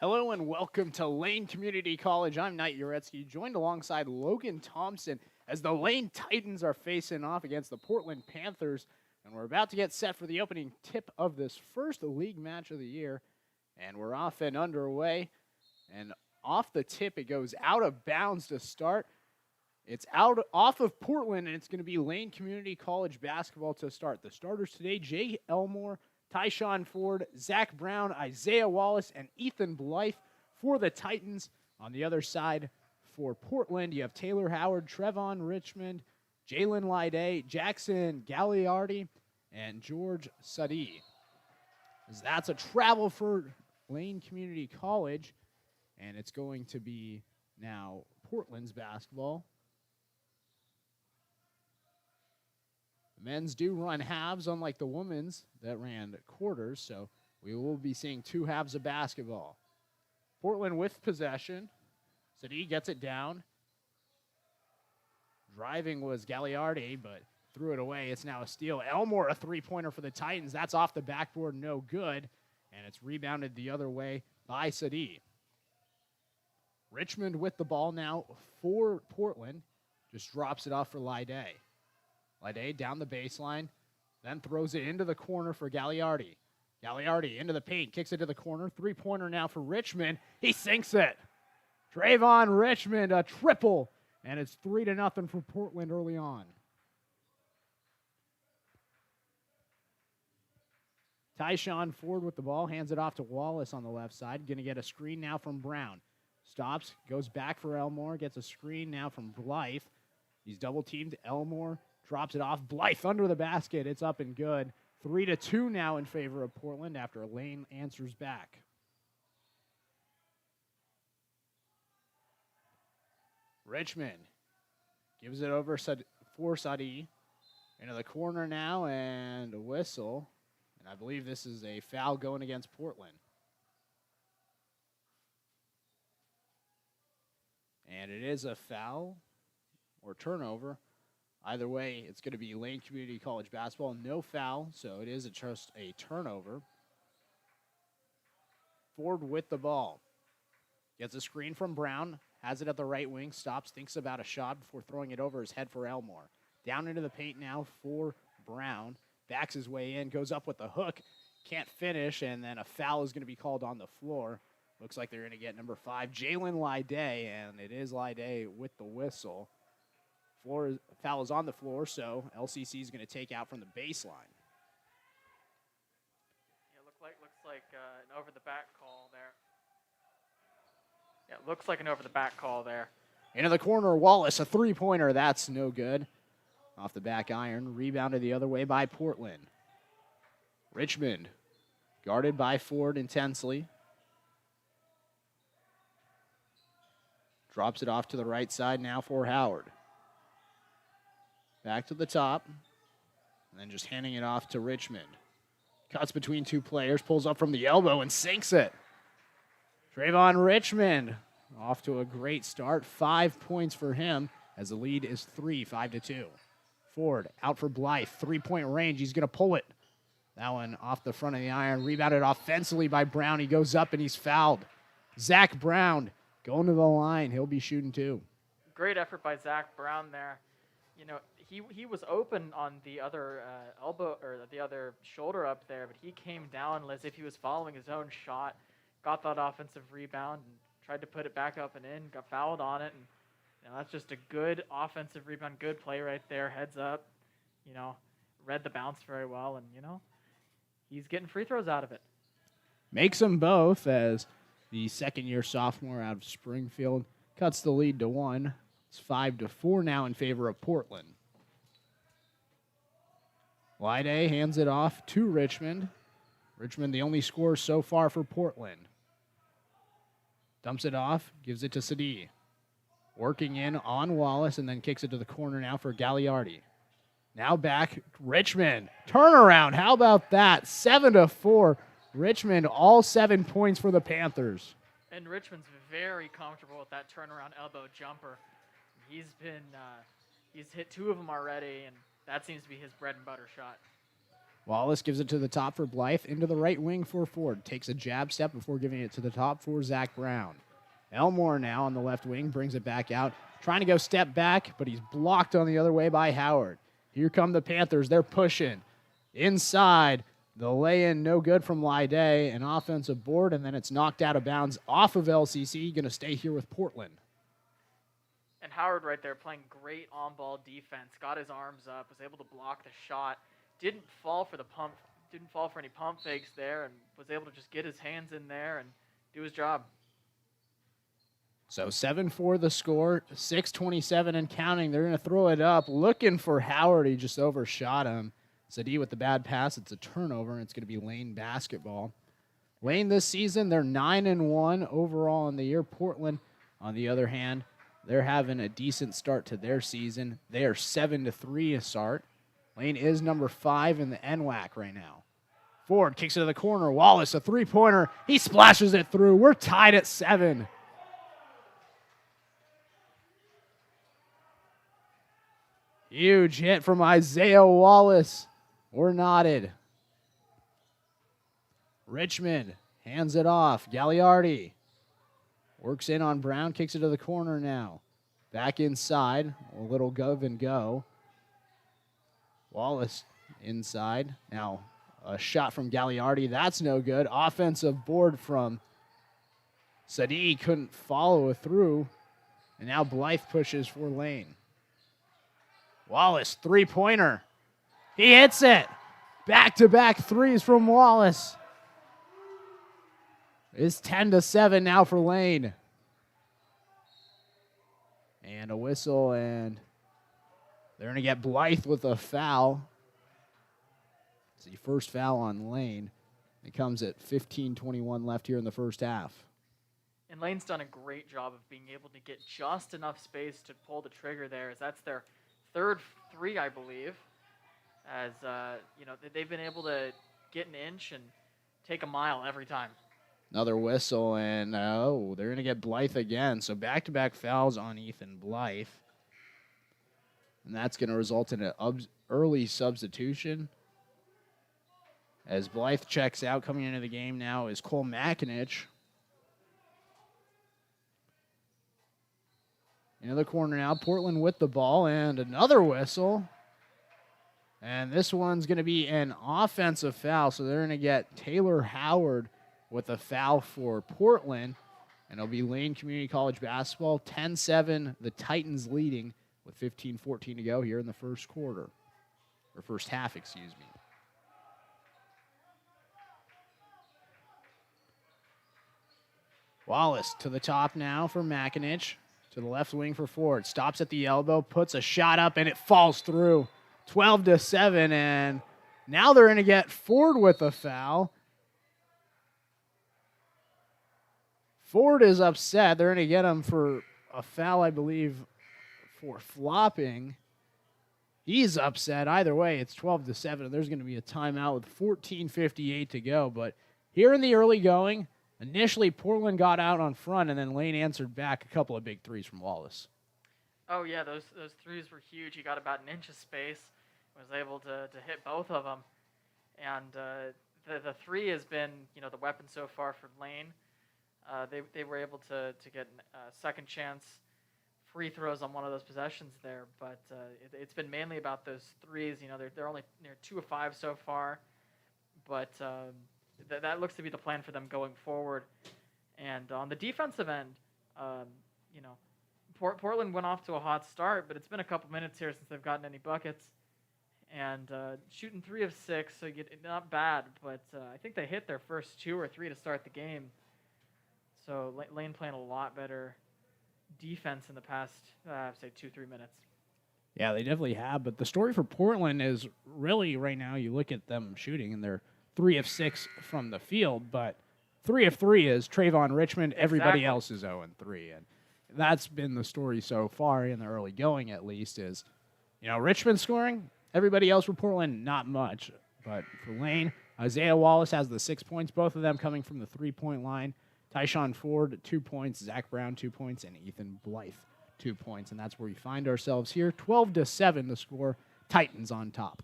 Hello and welcome to Lane Community College. I'm Knight Uretsky, joined alongside Logan Thompson as the Lane Titans are facing off against the Portland Panthers. And we're about to get set for the opening tip of this first league match of the year. And we're off and underway. And off the tip, it goes out of bounds to start. It's off of Portland, and it's going to be Lane Community College basketball to start. The starters today, Jay Elmore, Tyshawn Ford, Zach Brown, Isaiah Wallace, and Ethan Blythe for the Titans. On the other side for Portland, you have Taylor Howard, Trevon Richmond, Jalen Lyday, Jackson Gagliardi, and George Sadi. That's a travel for Lane Community College, and it's going to be now Portland's basketball. The men's do run halves, unlike the women's that ran quarters, so we will be seeing two halves of basketball. Portland with possession. Sadi gets it down. Driving was Gagliardi, but threw it away. It's now a steal. Elmore, a three-pointer for the Titans. That's off the backboard, no good. And it's rebounded the other way by Sadi. Richmond with the ball now for Portland. Just drops it off for Lyday. Lyday down the baseline, then throws it into the corner for Gagliardi. Gagliardi into the paint, kicks it to the corner. Three-pointer now for Richmond. He sinks it. Trayvon Richmond, a triple, and it's 3-0 for Portland early on. Tyshawn Ford with the ball, hands it off to Wallace on the left side. Going to get a screen now from Brown. Stops, goes back for Elmore, gets a screen now from Blythe. He's double-teamed. Elmore drops it off. Blythe under the basket. It's up and good. 3-2 now in favor of Portland after Lane answers back. Richmond gives it over for Sadi. Into the corner now and a whistle. And I believe this is a foul going against Portland. And it is a foul or turnover. Either way, it's going to be Lane Community College basketball. No foul, so it is just a turnover. Ford with the ball. Gets a screen from Brown. Has it at the right wing. Stops, thinks about a shot before throwing it over his head for Elmore. Down into the paint now for Brown. Backs his way in. Goes up with the hook. Can't finish, and then a foul is going to be called on the floor. Looks like they're going to get number 5, Jalen Lyday, and it is Lyday with the whistle. Foul is on the floor, so LCC is going to take out from the baseline. Yeah, looks like an over the back call there. Yeah, looks like an over the back call there. Into the corner, Wallace, a three-pointer. That's no good. Off the back iron, rebounded the other way by Portland. Richmond, guarded by Ford intensely. Drops it off to the right side now for Howard. Back to the top. And then just handing it off to Richmond. Cuts between two players, pulls up from the elbow and sinks it. Trayvon Richmond off to a great start. 5 points for him as the lead is 5-2. Ford out for Blythe. 3-point range. He's going to pull it. That one off the front of the iron. Rebounded offensively by Brown. He goes up and he's fouled. Zach Brown going to the line. He'll be shooting too. Great effort by Zach Brown there. You know, he was open on the other elbow or the other shoulder up there, but he came down as if he was following his own shot, got that offensive rebound, and tried to put it back up and in, got fouled on it. And you know, that's just a good offensive rebound, good play right there, heads up. You know, read the bounce very well, and, you know, he's getting free throws out of it. Makes them both as the second-year sophomore out of Springfield cuts the lead to 1. It's 5-4 now in favor of Portland. Lyday hands it off to Richmond. Richmond, the only scorer so far for Portland. Dumps it off, gives it to Sadi. Working in on Wallace and then kicks it to the corner now for Gagliardi. Now back, Richmond. Turnaround, how about that? 7-4. Richmond, all 7 points for the Panthers. And Richmond's very comfortable with that turnaround elbow jumper. He's hit 2 of them already, and that seems to be his bread and butter shot. Wallace gives it to the top for Blythe, into the right wing for Ford. Takes a jab step before giving it to the top for Zach Brown. Elmore now on the left wing, brings it back out. Trying to go step back, but he's blocked on the other way by Howard. Here come the Panthers. They're pushing. Inside, the lay-in no good from Lide. An offensive board, and then it's knocked out of bounds off of LCC. Going to stay here with Portland. And Howard right there playing great on-ball defense. Got his arms up, was able to block the shot. Didn't fall for any pump fakes there, and was able to just get his hands in there and do his job. So 7-4 the score, 6:27 and counting. They're going to throw it up, looking for Howard. He just overshot him. Sadie with the bad pass. It's a turnover, and it's going to be Lane basketball. Lane this season, they're 9-1 overall in the year. Portland, on the other hand, they're having a decent start to their season. They are 7-3 to start. Lane is number 5 in the NWAC right now. Ford kicks it to the corner. Wallace, a three-pointer. He splashes it through. We're tied at 7. Huge hit from Isaiah Wallace. We're knotted. Richmond hands it off. Gagliardi works in on Brown, kicks it to the corner now. Back inside, a little go and go. Wallace inside. Now a shot from Gagliardi. That's no good. Offensive board from Sadie. Couldn't follow through. And now Blythe pushes for Lane. Wallace, three-pointer. He hits it. Back-to-back threes from Wallace. It's 10-7 now for Lane. And a whistle, and they're going to get Blythe with a foul. It's the first foul on Lane. It comes at 15:21 left here in the first half. And Lane's done a great job of being able to get just enough space to pull the trigger there, as that's their third three, I believe. As they've been able to get an inch and take a mile every time. Another whistle, and they're going to get Blythe again. So back-to-back fouls on Ethan Blythe. And that's going to result in an early substitution. As Blythe checks out, coming into the game now is Cole Makinich. Into the corner now, Portland with the ball, and another whistle. And this one's going to be an offensive foul, so they're going to get Taylor Howard with a foul for Portland. And it'll be Lane Community College basketball, 10-7, the Titans leading with 15:14 to go here in the first quarter. Or first half, excuse me. Wallace to the top now for Makinich. To the left wing for Ford. Stops at the elbow, puts a shot up, and it falls through. 12-7, and now they're going to get Ford with a foul. Ford is upset. They're going to get him for a foul, I believe, for flopping. He's upset. Either way, it's 12-7. There's going to be a timeout with 14:58 to go. But here in the early going, initially Portland got out on front, and then Lane answered back a couple of big threes from Wallace. Oh, yeah, those threes were huge. He got about an inch of space, was able to hit both of them. And the three has been, the weapon so far for Lane. They were able to get a second chance free throws on one of those possessions there, but it's been mainly about those threes. They're only 2 of 5 so far, but that looks to be the plan for them going forward. And on the defensive end, Portland went off to a hot start, but it's been a couple minutes here since they've gotten any buckets. And shooting 3 of 6, so not bad, but I think they hit their first 2 or 3 to start the game. So Lane playing a lot better defense in the past, say, 2-3 minutes. Yeah, they definitely have. But the story for Portland is really right now you look at them shooting, and they're 3 of 6 from the field, but 3 of 3 is Trayvon Richmond. Everybody else is 0-3. And that's been the story so far in the early going, at least, is, Richmond scoring. Everybody else for Portland, not much. But for Lane, Isaiah Wallace has the 6 points, both of them coming from the three-point line. Tyshawn Ford, 2 points. Zach Brown, 2 points. And Ethan Blythe, 2 points. And that's where we find ourselves here. 12-7 the score. Titans on top.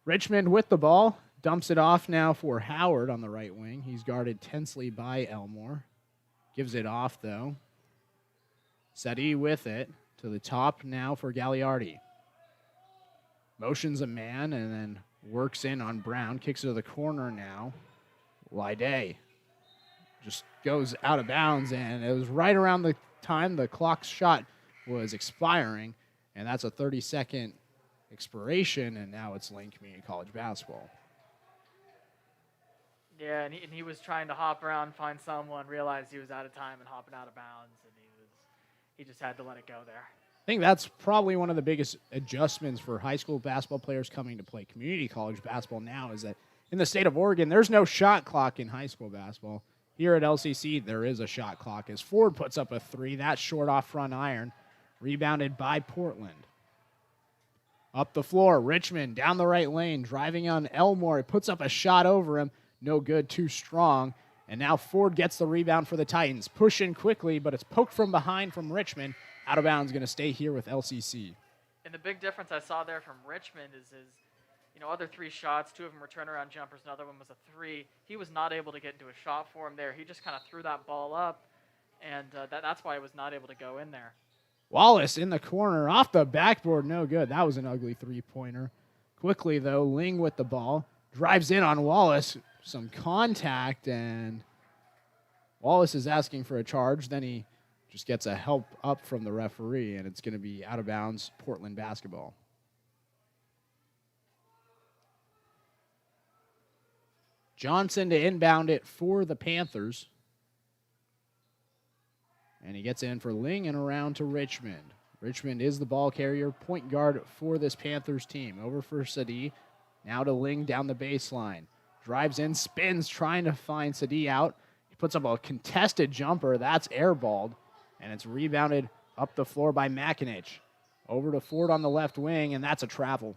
Richmond with the ball. Dumps it off now for Howard on the right wing. He's guarded tensely by Elmore. Gives it off, though. Sadi with it. To the top now for Gagliardi. Motions a man and then works in on Brown. Kicks it to the corner now. Lide just goes out of bounds, and it was right around the time the clock's shot was expiring, and that's a 30-second expiration, and now it's Lane Community College basketball. Yeah, and he was trying to hop around, find someone, realized he was out of time and hopping out of bounds, and he just had to let it go there. I think that's probably one of the biggest adjustments for high school basketball players coming to play community college basketball now is that in the state of Oregon, there's no shot clock in high school basketball. Here at LCC, there is a shot clock as Ford puts up a three. That's short off front iron. Rebounded by Portland. Up the floor, Richmond down the right lane, driving on Elmore. He puts up a shot over him. No good, too strong. And now Ford gets the rebound for the Titans. Push in quickly, but it's poked from behind from Richmond. Out of bounds, going to stay here with LCC. And the big difference I saw there from Richmond is his, other three shots, two of them were turnaround jumpers, another one was a three. He was not able to get into a shot for him there. He just kind of threw that ball up, and that's why he was not able to go in there. Wallace in the corner, off the backboard, no good. That was an ugly three-pointer. Quickly, though, Ling with the ball. Drives in on Wallace. Some contact, and Wallace is asking for a charge. Then he just gets a help up from the referee, and it's going to be out of bounds, Portland basketball. Johnson to inbound it for the Panthers. And he gets in for Ling and around to Richmond. Richmond is the ball carrier, point guard for this Panthers team. Over for Sadi. Now to Ling down the baseline. Drives in, spins, trying to find Sadi out. He puts up a contested jumper. That's airballed. And it's rebounded up the floor by Makinich. Over to Ford on the left wing, and that's a travel.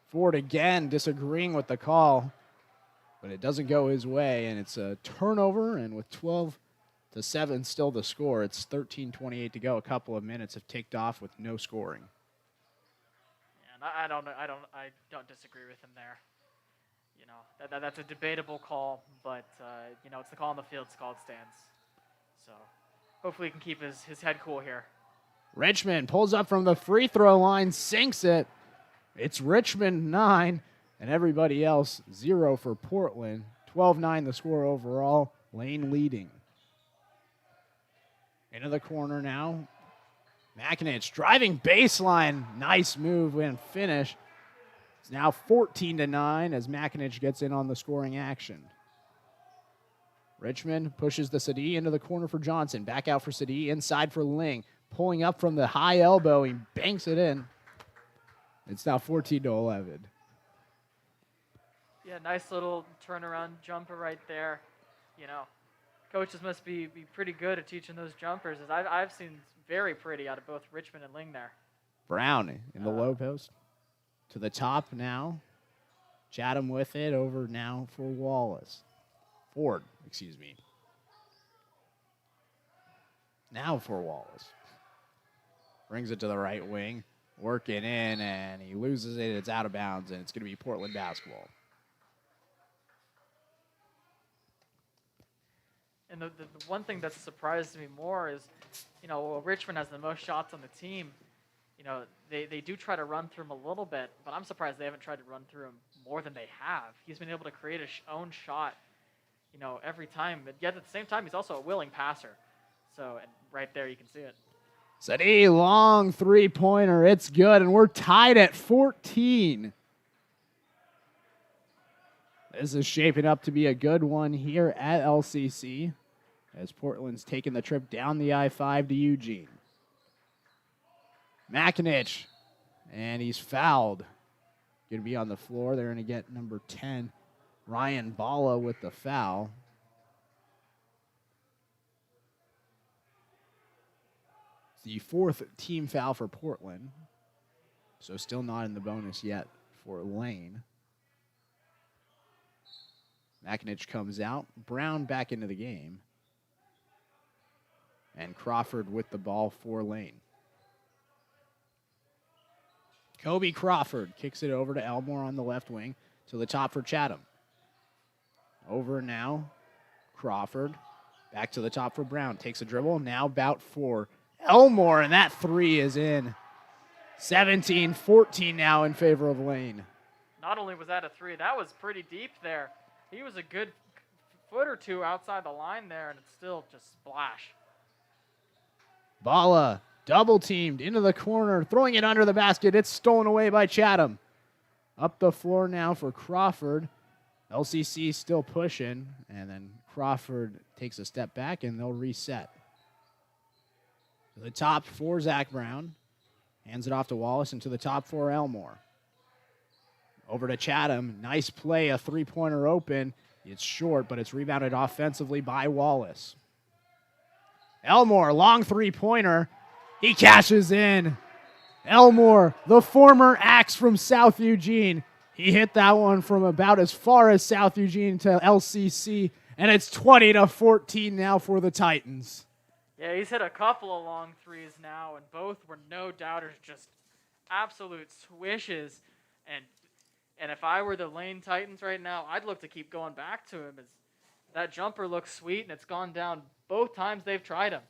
Ford again disagreeing with the call, but it doesn't go his way, and it's a turnover, and with 12-7 still the score, it's 13:28 to go. A couple of minutes have ticked off with no scoring. Yeah, and I don't disagree with him there. That's a debatable call, but it's the call on the field, it's the call it stands. So hopefully he can keep his head cool here. Richmond pulls up from the free throw line, sinks it. It's Richmond 9, and everybody else 0 for Portland. 12-9 the score overall. Lane leading. Into the corner now. Makinich driving baseline. Nice move and finish. It's now 14-9 as Makinich gets in on the scoring action. Richmond pushes the Sadi into the corner for Johnson. Back out for Sadi, inside for Ling. Pulling up from the high elbow, he banks it in. It's now 14-11. Yeah, nice little turnaround jumper right there. Coaches must be pretty good at teaching those jumpers, as I've seen very pretty out of both Richmond and Ling there. Brown in the low post. To the top now. Chatham with it, over now for Wallace. Ford, excuse me. Now for Wallace. Brings it to the right wing. Working in, and he loses it. It's out of bounds, and it's going to be Portland basketball. And the one thing that surprised me more is, Richmond has the most shots on the team. They do try to run through him a little bit, but I'm surprised they haven't tried to run through him more than they have. He's been able to create his own shot, every time. But yet at the same time, he's also a willing passer. So, and right there you can see it. Sadi, long three-pointer. It's good, and we're tied at 14. This is shaping up to be a good one here at LCC as Portland's taking the trip down the I-5 to Eugene. Makinich, and he's fouled. Going to be on the floor. They're going to get number 10, Ryan Bala, with the foul. The fourth team foul for Portland. So still not in the bonus yet for Lane. Makinich comes out. Brown back into the game. And Crawford with the ball for Lane. Kobe Crawford kicks it over to Elmore on the left wing to the top for Chatham. Over now, Crawford. Back to the top for Brown. Takes a dribble. Now bout for Elmore, and that three is in. 17-14 now in favor of Lane. Not only was that a three, that was pretty deep there. He was a good foot or two outside the line there, and it's still just splash. Bala double teamed into the corner, throwing it under the basket. It's stolen away by Chatham. Up the floor now for Crawford. LCC still pushing, and then Crawford takes a step back, and they'll reset. To the top for Zach Brown. Hands it off to Wallace, and to the top for Elmore. Over to Chatham. Nice play, a three-pointer open. It's short, but it's rebounded offensively by Wallace. Elmore, long three-pointer. He cashes in. Elmore, the former Axe from South Eugene. He hit that one from about as far as South Eugene to LCC, and it's 20-14 now for the Titans. Yeah, he's hit a couple of long threes now, and both were no doubters, just absolute swishes. And if I were the Lane Titans right now, I'd look to keep going back to him, as that jumper looks sweet, and it's gone down both times they've tried him.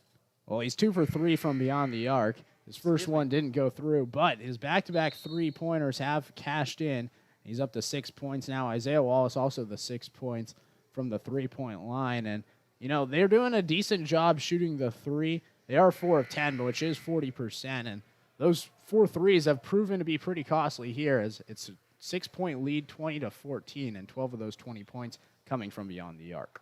Well, he's 2 for 3 from beyond the arc. His first one didn't go through, but his back-to-back three-pointers have cashed in. He's up to 6 points now. Isaiah Wallace also the 6 points from the three-point line. And, you know, they're doing a decent job shooting the three. They are 4 of 10, which is 40%. And those 4 threes have proven to be pretty costly here, as it's a 6-point lead, 20-14, and 12 of those 20 points coming from beyond the arc.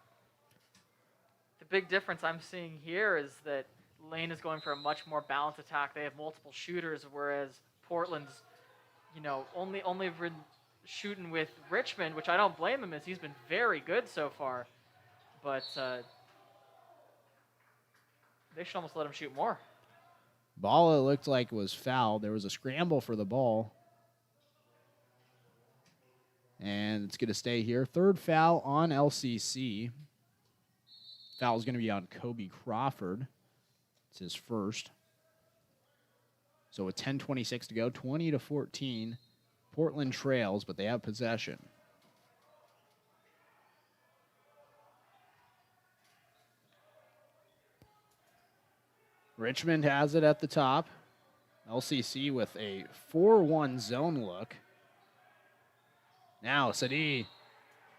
The big difference I'm seeing here is that Lane is going for a much more balanced attack. They have multiple shooters, whereas Portland's, you know, only been shooting with Richmond, which I don't blame him, as he's been very good so far. But they should almost let him shoot more. Ball, it looked like, was fouled. There was a scramble for the ball. And it's going to stay here. Third foul on LCC. Foul is going to be on Kobe Crawford. It's his first. So with 10:26 to go, 20-14. Portland trails, but they have possession. Richmond has it at the top. LCC with a 4-1 zone look. Now, Sadi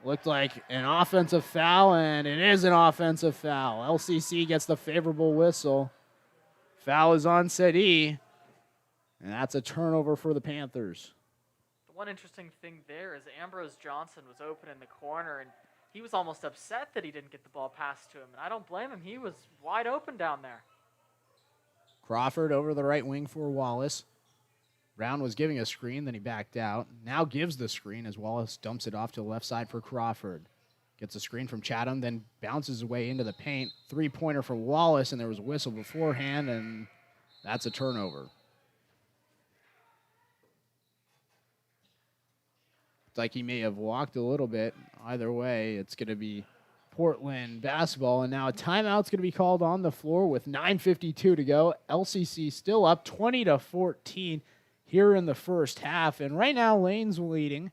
looked like an offensive foul, and it is an offensive foul. LCC gets the favorable whistle. Foul is on Sadi, and that's a turnover for the Panthers. The one interesting thing there is Ambrose Johnson was open in the corner, and he was almost upset that he didn't get the ball passed to him, and I don't blame him. He was wide open down there. Crawford over the right wing for Wallace. Brown was giving a screen, then he backed out. Now gives the screen as Wallace dumps it off to the left side for Crawford. Gets a screen from Chatham, then bounces his way into the paint. Three-pointer for Wallace, and there was a whistle beforehand, and that's a turnover. It's like he may have walked a little bit. Either way, it's going to be Portland basketball, and now a timeout's going to be called on the floor with 9:52 to go. LCC still up 20-14 here in the first half, and right now Lane's leading.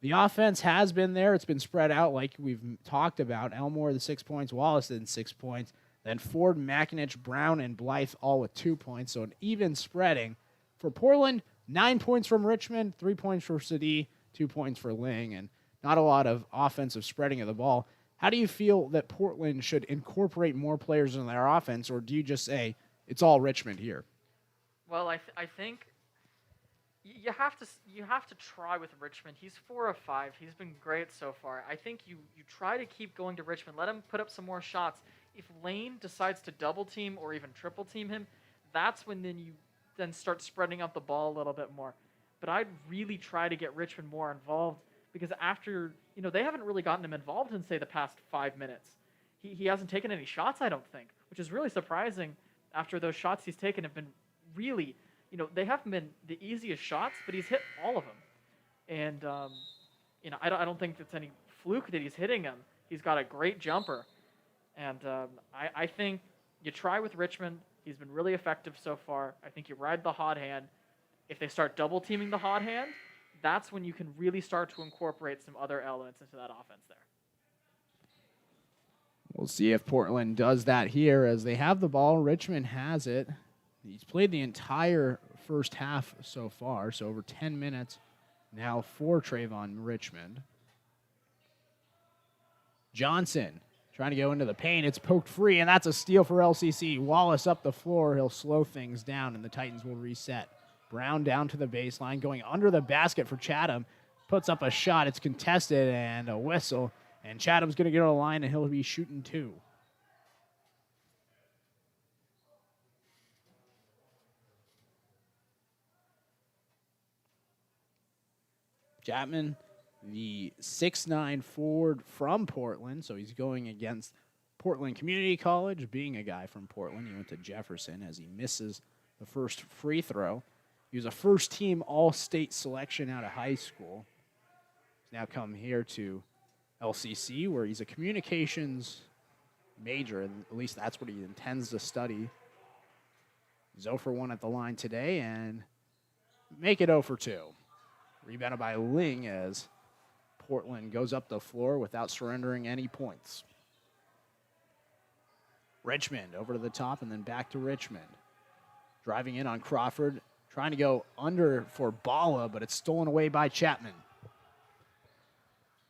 The offense has been there. It's been spread out like we've talked about. Elmore, the 6 points. Wallace, then 6 points. Then Ford, McInich, Brown, and Blythe all with 2 points, so an even spreading. For Portland, 9 points from Richmond, 3 points for Sadi, 2 points for Ling, and not a lot of offensive spreading of the ball. How do you feel that Portland should incorporate more players in their offense, or do you just say it's all Richmond here? Well, I think you have to try with Richmond. He's 4 of 5. He's been great so far. I think you try to keep going to Richmond. Let him put up some more shots. If Lane decides to double team or even triple team him, that's when you start spreading out the ball a little bit more. But I'd really try to get Richmond more involved, because after, they haven't really gotten him involved in, say, the past 5 minutes. He hasn't taken any shots, I don't think, which is really surprising after those shots he's taken have been really, they haven't been the easiest shots, but he's hit all of them. And, I don't think it's any fluke that he's hitting them. He's got a great jumper. And I think you try with Richmond. He's been really effective so far. I think you ride the hot hand. If they start double teaming the hot hand, that's when you can really start to incorporate some other elements into that offense there. We'll see if Portland does that here as they have the ball. Richmond has it. He's played the entire first half so far, so over 10 minutes now for Trayvon Richmond. Johnson trying to go into the paint. It's poked free, and that's a steal for LCC. Wallace up the floor. He'll slow things down, and the Titans will reset. Brown down to the baseline, going under the basket for Chatham. Puts up a shot. It's contested, and a whistle. And Chatham's going to get on the line, and he'll be shooting 2. Chapman, the 6'9" forward from Portland, so he's going against Portland Community College, being a guy from Portland. He went to Jefferson as he misses the first free throw. He was a first-team All-State selection out of high school. He's now come here to LCC, where he's a communications major, and at least that's what he intends to study. 0 for 1 at the line today, and make it 0 for 2. Rebounded by Ling as Portland goes up the floor without surrendering any points. Richmond over to the top and then back to Richmond. Driving in on Crawford, trying to go under for Bala, but it's stolen away by Chapman.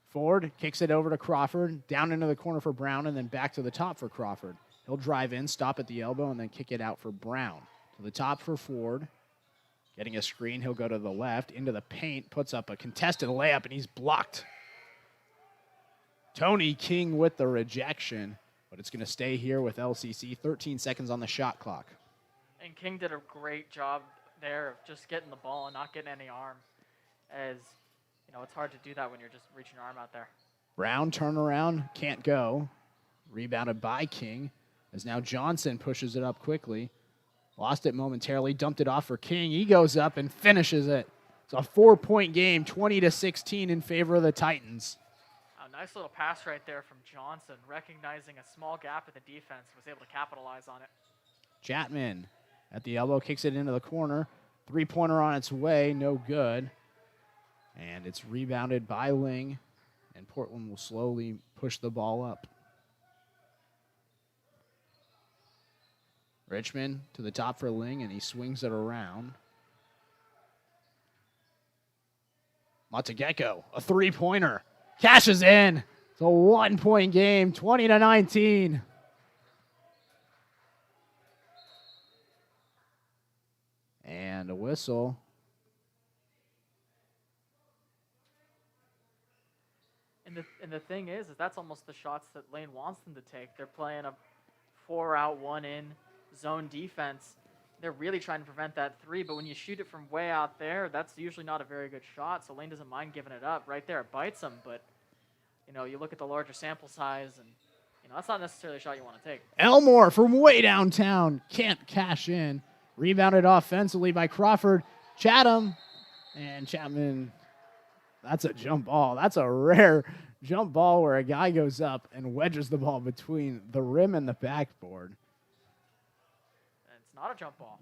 Ford kicks it over to Crawford, down into the corner for Brown, and then back to the top for Crawford. He'll drive in, stop at the elbow, and then kick it out for Brown. To the top for Ford. Getting a screen, he'll go to the left, into the paint, puts up a contested layup, and he's blocked. Tony King with the rejection, but it's going to stay here with LCC. 13 seconds on the shot clock. And King did a great job there of just getting the ball and not getting any arm. As, you know, it's hard to do that when you're just reaching your arm out there. Brown turnaround, can't go. Rebounded by King, as now Johnson pushes it up quickly. Lost it momentarily, dumped it off for King. He goes up and finishes it. It's a 4-point game, 20-16 in favor of the Titans. A nice little pass right there from Johnson, recognizing a small gap in the defense, was able to capitalize on it. Chapman at the elbow, kicks it into the corner. 3-pointer on its way, no good. And it's rebounded by Ling, and Portland will slowly push the ball up. Richmond to the top for Ling, and he swings it around. Matageko, a 3-pointer. Cashes in. It's a 1-point game, 20-19. And a whistle. And the thing is that's almost the shots that Lane wants them to take. They're playing a 4-out, 1-in zone defense. They're really trying to prevent that 3, but when you shoot it from way out there, that's usually not a very good shot, so Lane doesn't mind giving it up. Right there, it bites him, but, you know, you look at the larger sample size, and, you know, that's not necessarily a shot you want to take. Elmore from way downtown can't cash in. Rebounded offensively by Crawford. Chatham, and Chapman, that's a jump ball. That's a rare jump ball where a guy goes up and wedges the ball between the rim and the backboard. Not a jump ball.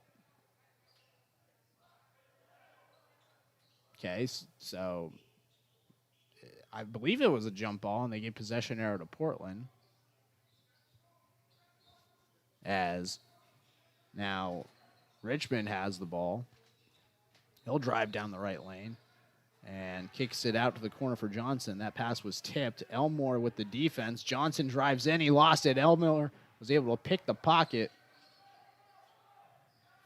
Okay, so I believe it was a jump ball, and they gave possession arrow to Portland. As now Richmond has the ball. He'll drive down the right lane and kicks it out to the corner for Johnson. That pass was tipped. Elmore with the defense. Johnson drives in. He lost it. Elmore was able to pick the pocket.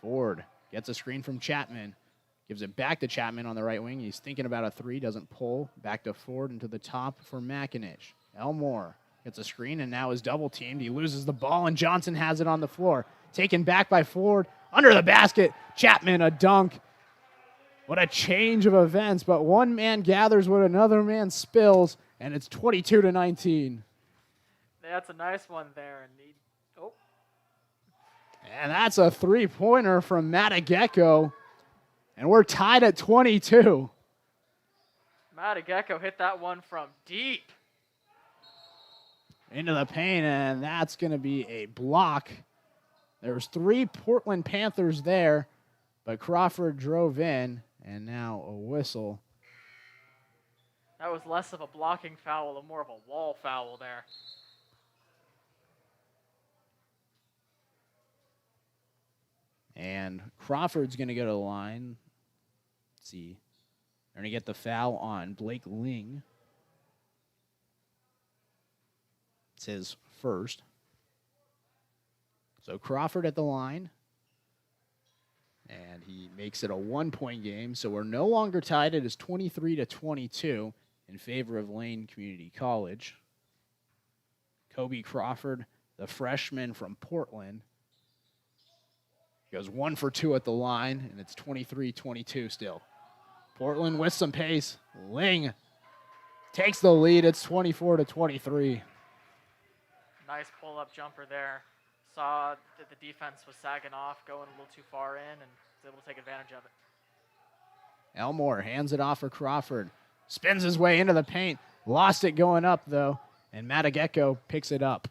Ford gets a screen from Chapman. Gives it back to Chapman on the right wing. He's thinking about a 3. Doesn't pull. Back to Ford and to the top for McInish. Elmore gets a screen and now is double teamed. He loses the ball and Johnson has it on the floor. Taken back by Ford. Under the basket. Chapman a dunk. What a change of events. But one man gathers what another man spills. And it's 22-19. That's a nice one there. And that's a 3-pointer from Matageko. And we're tied at 22. Matageko hit that one from deep. Into the paint, and that's going to be a block. There's 3 Portland Panthers there. But Crawford drove in, and now a whistle. That was less of a blocking foul and more of a wall foul there. And Crawford's going to go to the line. Let's see. They're going to get the foul on Blake Ling. It's his first. So Crawford at the line. And he makes it a 1-point game. So we're no longer tied. It is 23-22 in favor of Lane Community College. Kobe Crawford, the freshman from Portland, goes 1 for 2 at the line, and it's 23-22 still. Portland with some pace. Ling takes the lead. It's 24-23. Nice pull-up jumper there. Saw that the defense was sagging off, going a little too far in, and was able to take advantage of it. Elmore hands it off for Crawford. Spins his way into the paint. Lost it going up, though, and Matageko picks it up.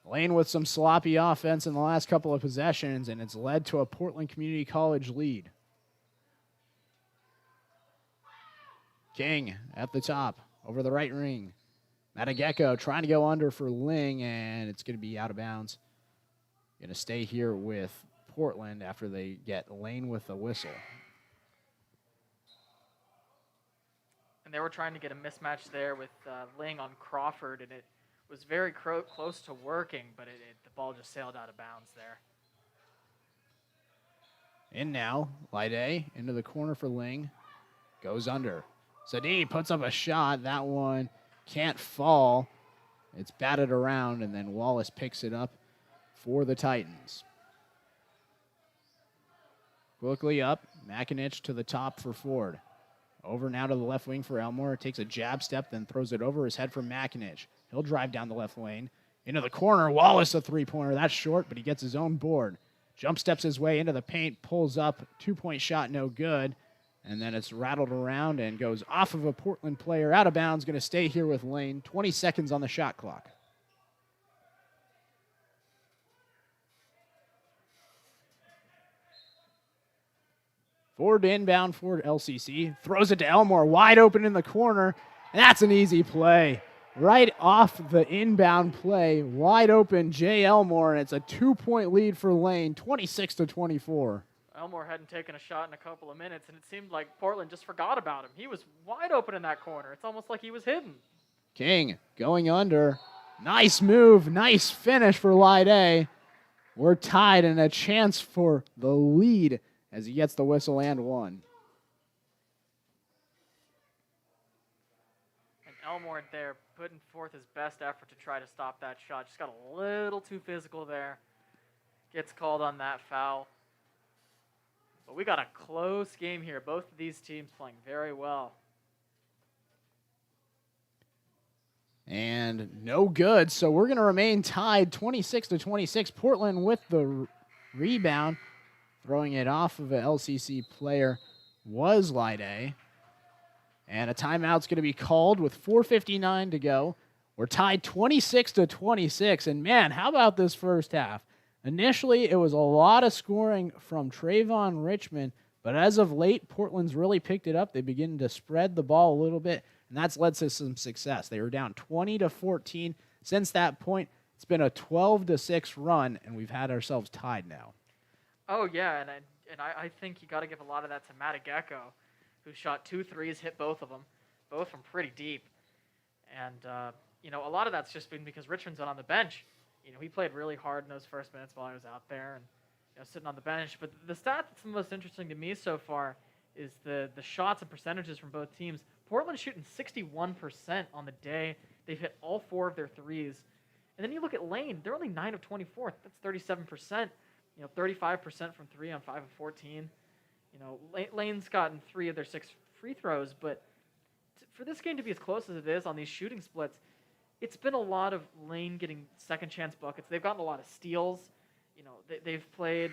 Lane with some sloppy offense in the last couple of possessions, and it's led to a Portland Community College lead. King at the top, over the right ring. Matageko trying to go under for Ling, and it's going to be out of bounds. Going to stay here with Portland after they get Lane with a whistle. And they were trying to get a mismatch there with Ling on Crawford, and it was very close to working, but the ball just sailed out of bounds there. In now, Lide into the corner for Ling. Goes under. Sadi puts up a shot. That one can't fall. It's batted around, and then Wallace picks it up for the Titans. Quickly up. Makinich to the top for Ford. Over now to the left wing for Elmore. Takes a jab step, then throws it over his head for Makinich. He'll drive down the left lane. Into the corner. Wallace a three-pointer. That's short, but he gets his own board. Jump steps his way into the paint. Pulls up. Two-point shot, no good. And then it's rattled around and goes off of a Portland player. Out of bounds. Going to stay here with Lane. 20 seconds on the shot clock. Ford inbound for LCC. Throws it to Elmore. Wide open in the corner. And that's an easy play. Right off the inbound play. Wide open Jay Elmore. And it's a 2-point lead for Lane. 26-24. Elmore hadn't taken a shot in a couple of minutes, and it seemed like Portland just forgot about him. He was wide open in that corner. It's almost like he was hidden. King going under. Nice move. Nice finish for Lide. We're tied and a chance for the lead as he gets the whistle and one. And Elmore there putting forth his best effort to try to stop that shot. Just got a little too physical there. Gets called on that foul. But we got a close game here. Both of these teams playing very well. And no good, so we're going to remain tied 26-26. Portland with the rebound. Throwing it off of an LCC player was Lide. And a timeout's going to be called with 4:59 to go. We're tied 26-26. And man, how about this first half? Initially, it was a lot of scoring from Trayvon Richmond, but as of late, Portland's really picked it up. They begin to spread the ball a little bit, and that's led to some success. They were down 20-14. Since that point, it's been a 12-6 run, and we've had ourselves tied now. Oh, yeah, and I think you got to give a lot of that to Matageko, who shot 2 threes, hit both of them, both from pretty deep. And, a lot of that's just been because Richmond's been on the bench. He played really hard in those first minutes while I was out there and sitting on the bench. But the stat that's the most interesting to me so far is the shots and percentages from both teams. Portland's shooting 61% on the day. They've hit all 4 of their threes. And then you look at Lane. They're only 9 of 24. That's 37%. 35% from 3 on 5 of 14. Lane's gotten 3 of their 6 free throws. But for this game to be as close as it is on these shooting splits, it's been a lot of Lane getting second chance buckets. They've gotten a lot of steals. They've played,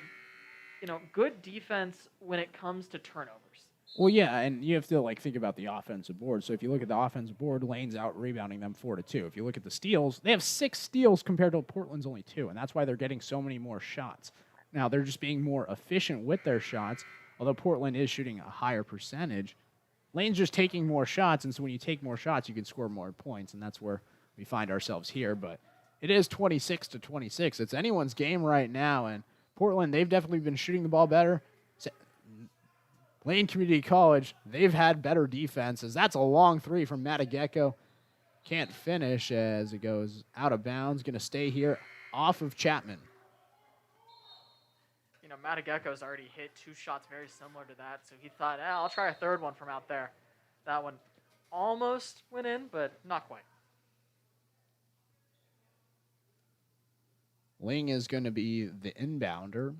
good defense when it comes to turnovers. Well, yeah, and you have to think about the offensive board. So if you look at the offensive board, Lane's out rebounding them 4-2. If you look at the steals, they have 6 steals compared to Portland's only 2, and that's why they're getting so many more shots. Now, they're just being more efficient with their shots, although Portland is shooting a higher percentage. Lane's just taking more shots, and so when you take more shots, you can score more points, and that's where we find ourselves here. But it is 26-26. It's anyone's game right now, and Portland, they've definitely been shooting the ball better. Lane Community College, they've had better defenses. That's a long three from Matageko. Can't finish as it goes out of bounds. Going to stay here off of Chapman. You know, Matageko's already hit 2 shots very similar to that, so he thought, I'll try a third one from out there. That one almost went in, but not quite. Ling is going to be the inbounder.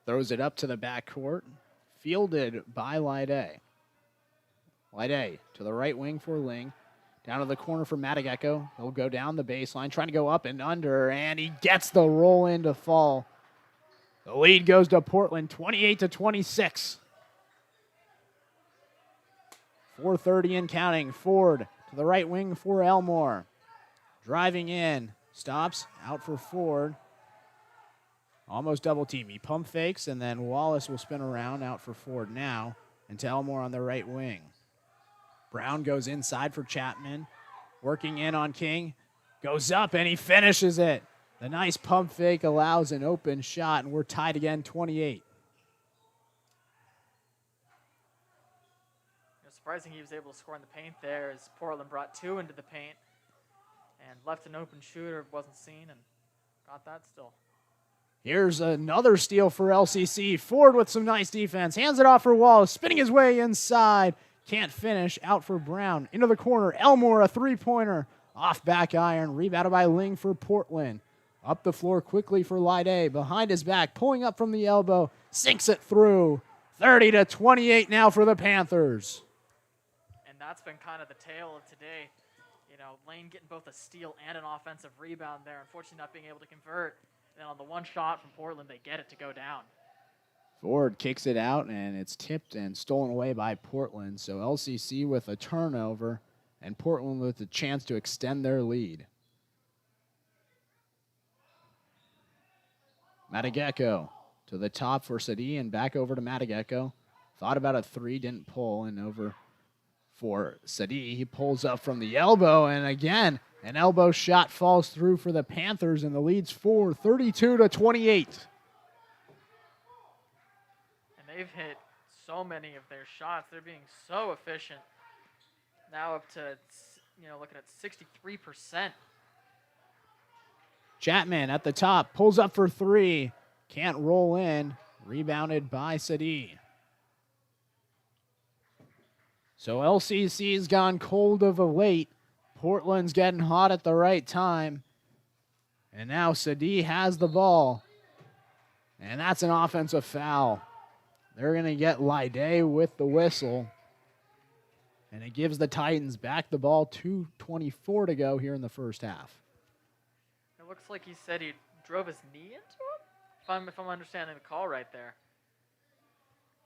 Throws it up to the backcourt. Fielded by Lide. Lide to the right wing for Ling. Down to the corner for Matageko. He'll go down the baseline, trying to go up and under, and he gets the roll in to fall. The lead goes to Portland, 28-26. 4:30 and counting. Ford to the right wing for Elmore. Driving in. Stops. Out for Ford. Almost double team. He pump fakes, and then Wallace will spin around out for Ford now. And to Elmore on the right wing. Brown goes inside for Chapman. Working in on King. Goes up, and he finishes it. The nice pump fake allows an open shot, and we're tied again, 28. Surprising he was able to score in the paint there as Portland brought 2 into the paint and left an open shooter, wasn't seen, and got that still. Here's another steal for LCC. Ford with some nice defense. Hands it off for Wallace. Spinning his way inside. Can't finish. Out for Brown. Into the corner. Elmore, a three-pointer. Off back iron. Rebounded by Ling for Portland. Up the floor quickly for Lide. Behind his back. Pulling up from the elbow. Sinks it through. 30-28 now for the Panthers. And that's been kind of the tale of today. You know, Lane getting both a steal and an offensive rebound there. Unfortunately not being able to convert. And on the one shot from Portland, they get it to go down. Ford kicks it out, and it's tipped and stolen away by Portland. So LCC with a turnover, and Portland with a chance to extend their lead. Matageko to the top for Sadi, and back over to Matageko. Thought about a three, didn't pull, and over for Sadi. He pulls up from the elbow, and again, an elbow shot falls through for the Panthers, and the lead's 32-28. And they've hit so many of their shots. They're being so efficient. Now up to, looking at 63%. Chapman at the top, pulls up for three. Can't roll in. Rebounded by Sadi. So LCC's gone cold of a late. Portland's getting hot at the right time. And now Sadi has the ball. And that's an offensive foul. They're going to get Lide with the whistle. And it gives the Titans back the ball. 2:24 to go here in the first half. It looks like he said he drove his knee into him, if I'm understanding the call right there.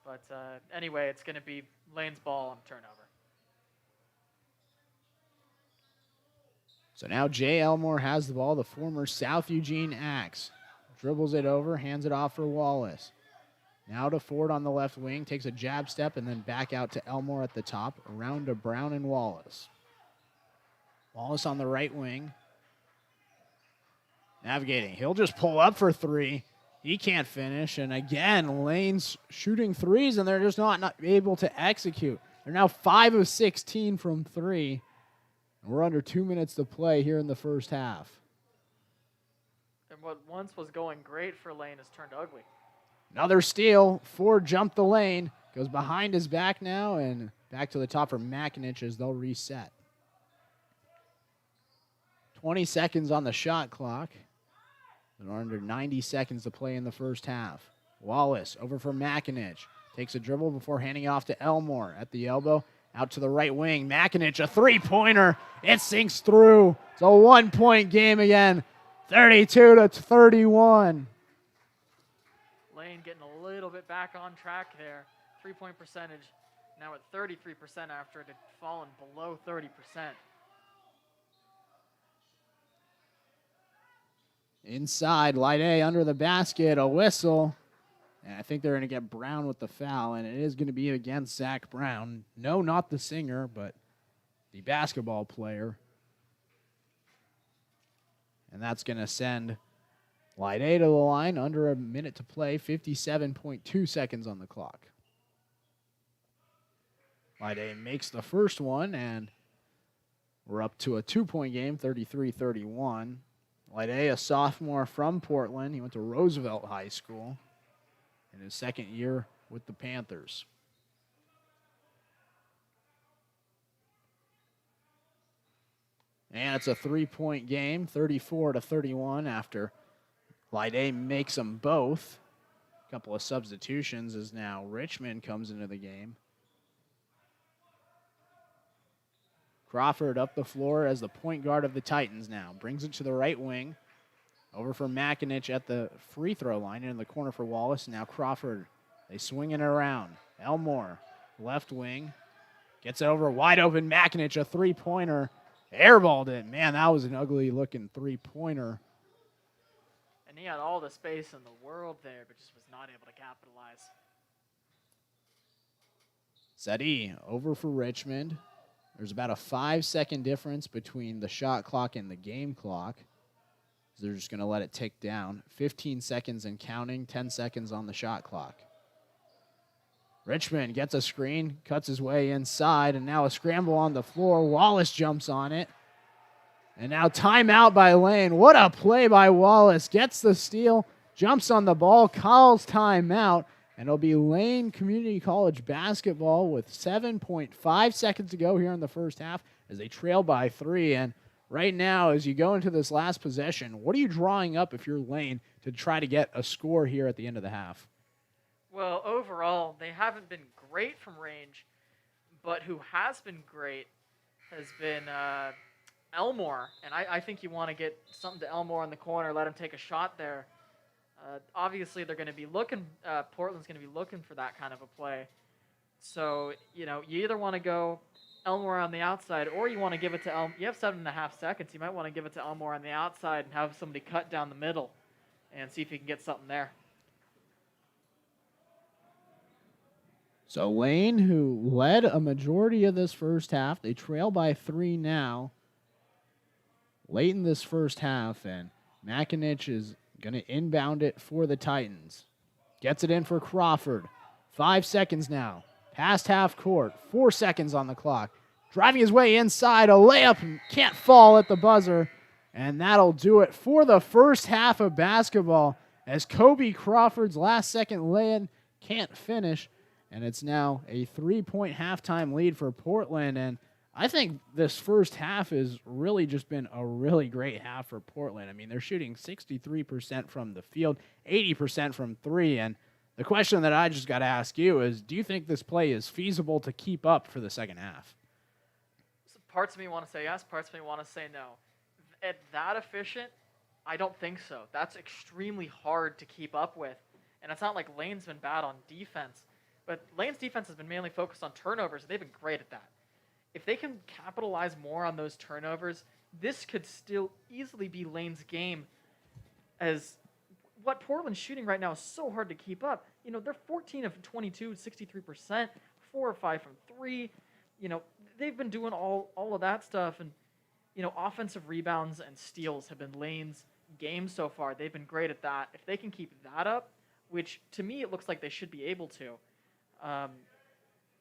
But anyway, it's going to be Lane's ball on turnover. So now Jay Elmore has the ball, the former South Eugene Axe. Dribbles it over, hands it off for Wallace. Now to Ford on the left wing, takes a jab step, and then back out to Elmore at the top, around to Brown and Wallace. Wallace on the right wing. Navigating. He'll just pull up for three. He can't finish. And again, Lane's shooting threes, and they're just not able to execute. They're now 5 of 16 from three. And we're under 2 minutes to play here in the first half. And what once was going great for Lane has turned ugly. Another steal. Ford jumped the lane. Goes behind his back now, and back to the top for Makinich as they'll reset. 20 seconds on the shot clock. We're under 90 seconds to play in the first half. Wallace over for Makinich. Takes a dribble before handing it off to Elmore at the elbow. Out to the right wing. Makinich, a three-pointer. It sinks through. It's a 1-point game again. 32-31. Lane getting a little bit back on track there. 3-point percentage now at 33% after it had fallen below 30%. Inside, Light A under the basket, a whistle. And I think they're going to get Brown with the foul, and it is going to be against Zach Brown. No, not the singer, but the basketball player. And that's going to send Light A to the line, under a minute to play, 57.2 seconds on the clock. Light A makes the first one, and we're up to a 2-point game, 33-31. Light A, a sophomore from Portland. He went to Roosevelt High School in his second year with the Panthers. And it's a 3-point game, 34-31 after Light A makes them both. A couple of substitutions as now Richmond comes into the game. Crawford up the floor as the point guard of the Titans now. Brings it to the right wing. Over for Makinich at the free throw line, in the corner for Wallace. Now Crawford, they swing it around. Elmore, left wing. Gets it over, wide open Makinich, a three-pointer. Airballed it. Man, that was an ugly-looking three-pointer. And he had all the space in the world there, but just was not able to capitalize. Sadi over for Richmond. There's about a 5-second difference between the shot clock and the game clock. So they're just going to let it tick down. 15 seconds and counting, 10 seconds on the shot clock. Richmond gets a screen, cuts his way inside, and now a scramble on the floor. Wallace jumps on it. And now timeout by Lane. What a play by Wallace. Gets the steal, jumps on the ball, calls timeout, and it'll be Lane Community College basketball with 7.5 seconds to go here in the first half as they trail by 3. And right now, as you go into this last possession, what are you drawing up if you're Lane to try to get a score here at the end of the half? Well, overall, they haven't been great from range, but who has been great has been Elmore. And I think you want to get something to Elmore in the corner, let him take a shot there. Obviously, they're going to be looking, Portland's going to be looking for that kind of a play. So, you either want to go Elmore on the outside or you want to give it to Elmore. You have 7.5 seconds. You might want to give it to Elmore on the outside and have somebody cut down the middle and see if you can get something there. So Lane, who led a majority of this first half, they trail by 3 now. Late in this first half, and Makinich is going to inbound it for the Titans. Gets it in for Crawford. 5 seconds now. Past half court. 4 seconds on the clock. Driving his way inside. A layup can't fall at the buzzer. And that'll do it for the first half of basketball as Kobe Crawford's last second lay-in can't finish. And it's now a 3-point halftime lead for Portland. And I think this first half has really just been a really great half for Portland. I mean, they're shooting 63% from the field, 80% from 3. And the question that I just got to ask you is, do you think this play is feasible to keep up for the second half? Parts of me want to say yes, parts of me want to say no. At that efficient, I don't think so. That's extremely hard to keep up with. And it's not like Lane's been bad on defense. But Lane's defense has been mainly focused on turnovers, and they've been great at that. If they can capitalize more on those turnovers, this could still easily be Lane's game, as what Portland's shooting right now is so hard to keep up. They're 14 of 22, 63%, 4 or 5 from 3. They've been doing all of that stuff, and, offensive rebounds and steals have been Lane's game so far. They've been great at that. If they can keep that up, which to me it looks like they should be able to,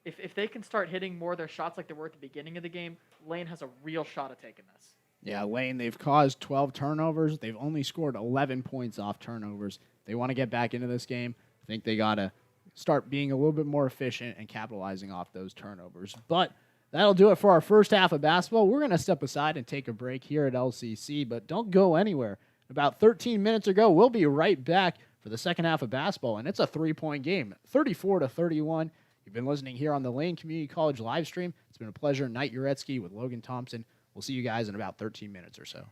if they can start hitting more of their shots like they were at the beginning of the game, Lane has a real shot at taking this. Yeah, Lane, they've caused 12 turnovers. They've only scored 11 points off turnovers. They want to get back into this game. I think they got to start being a little bit more efficient and capitalizing off those turnovers. But that'll do it for our first half of basketball. We're going to step aside and take a break here at LCC, but don't go anywhere. About 13 minutes ago, we'll be right back for the second half of basketball, and it's a 3-point game, 34-31. You've been listening here on the Lane Community College live stream. It's been a pleasure. Knight Uretsky with Logan Thompson. We'll see you guys in about 13 minutes or so.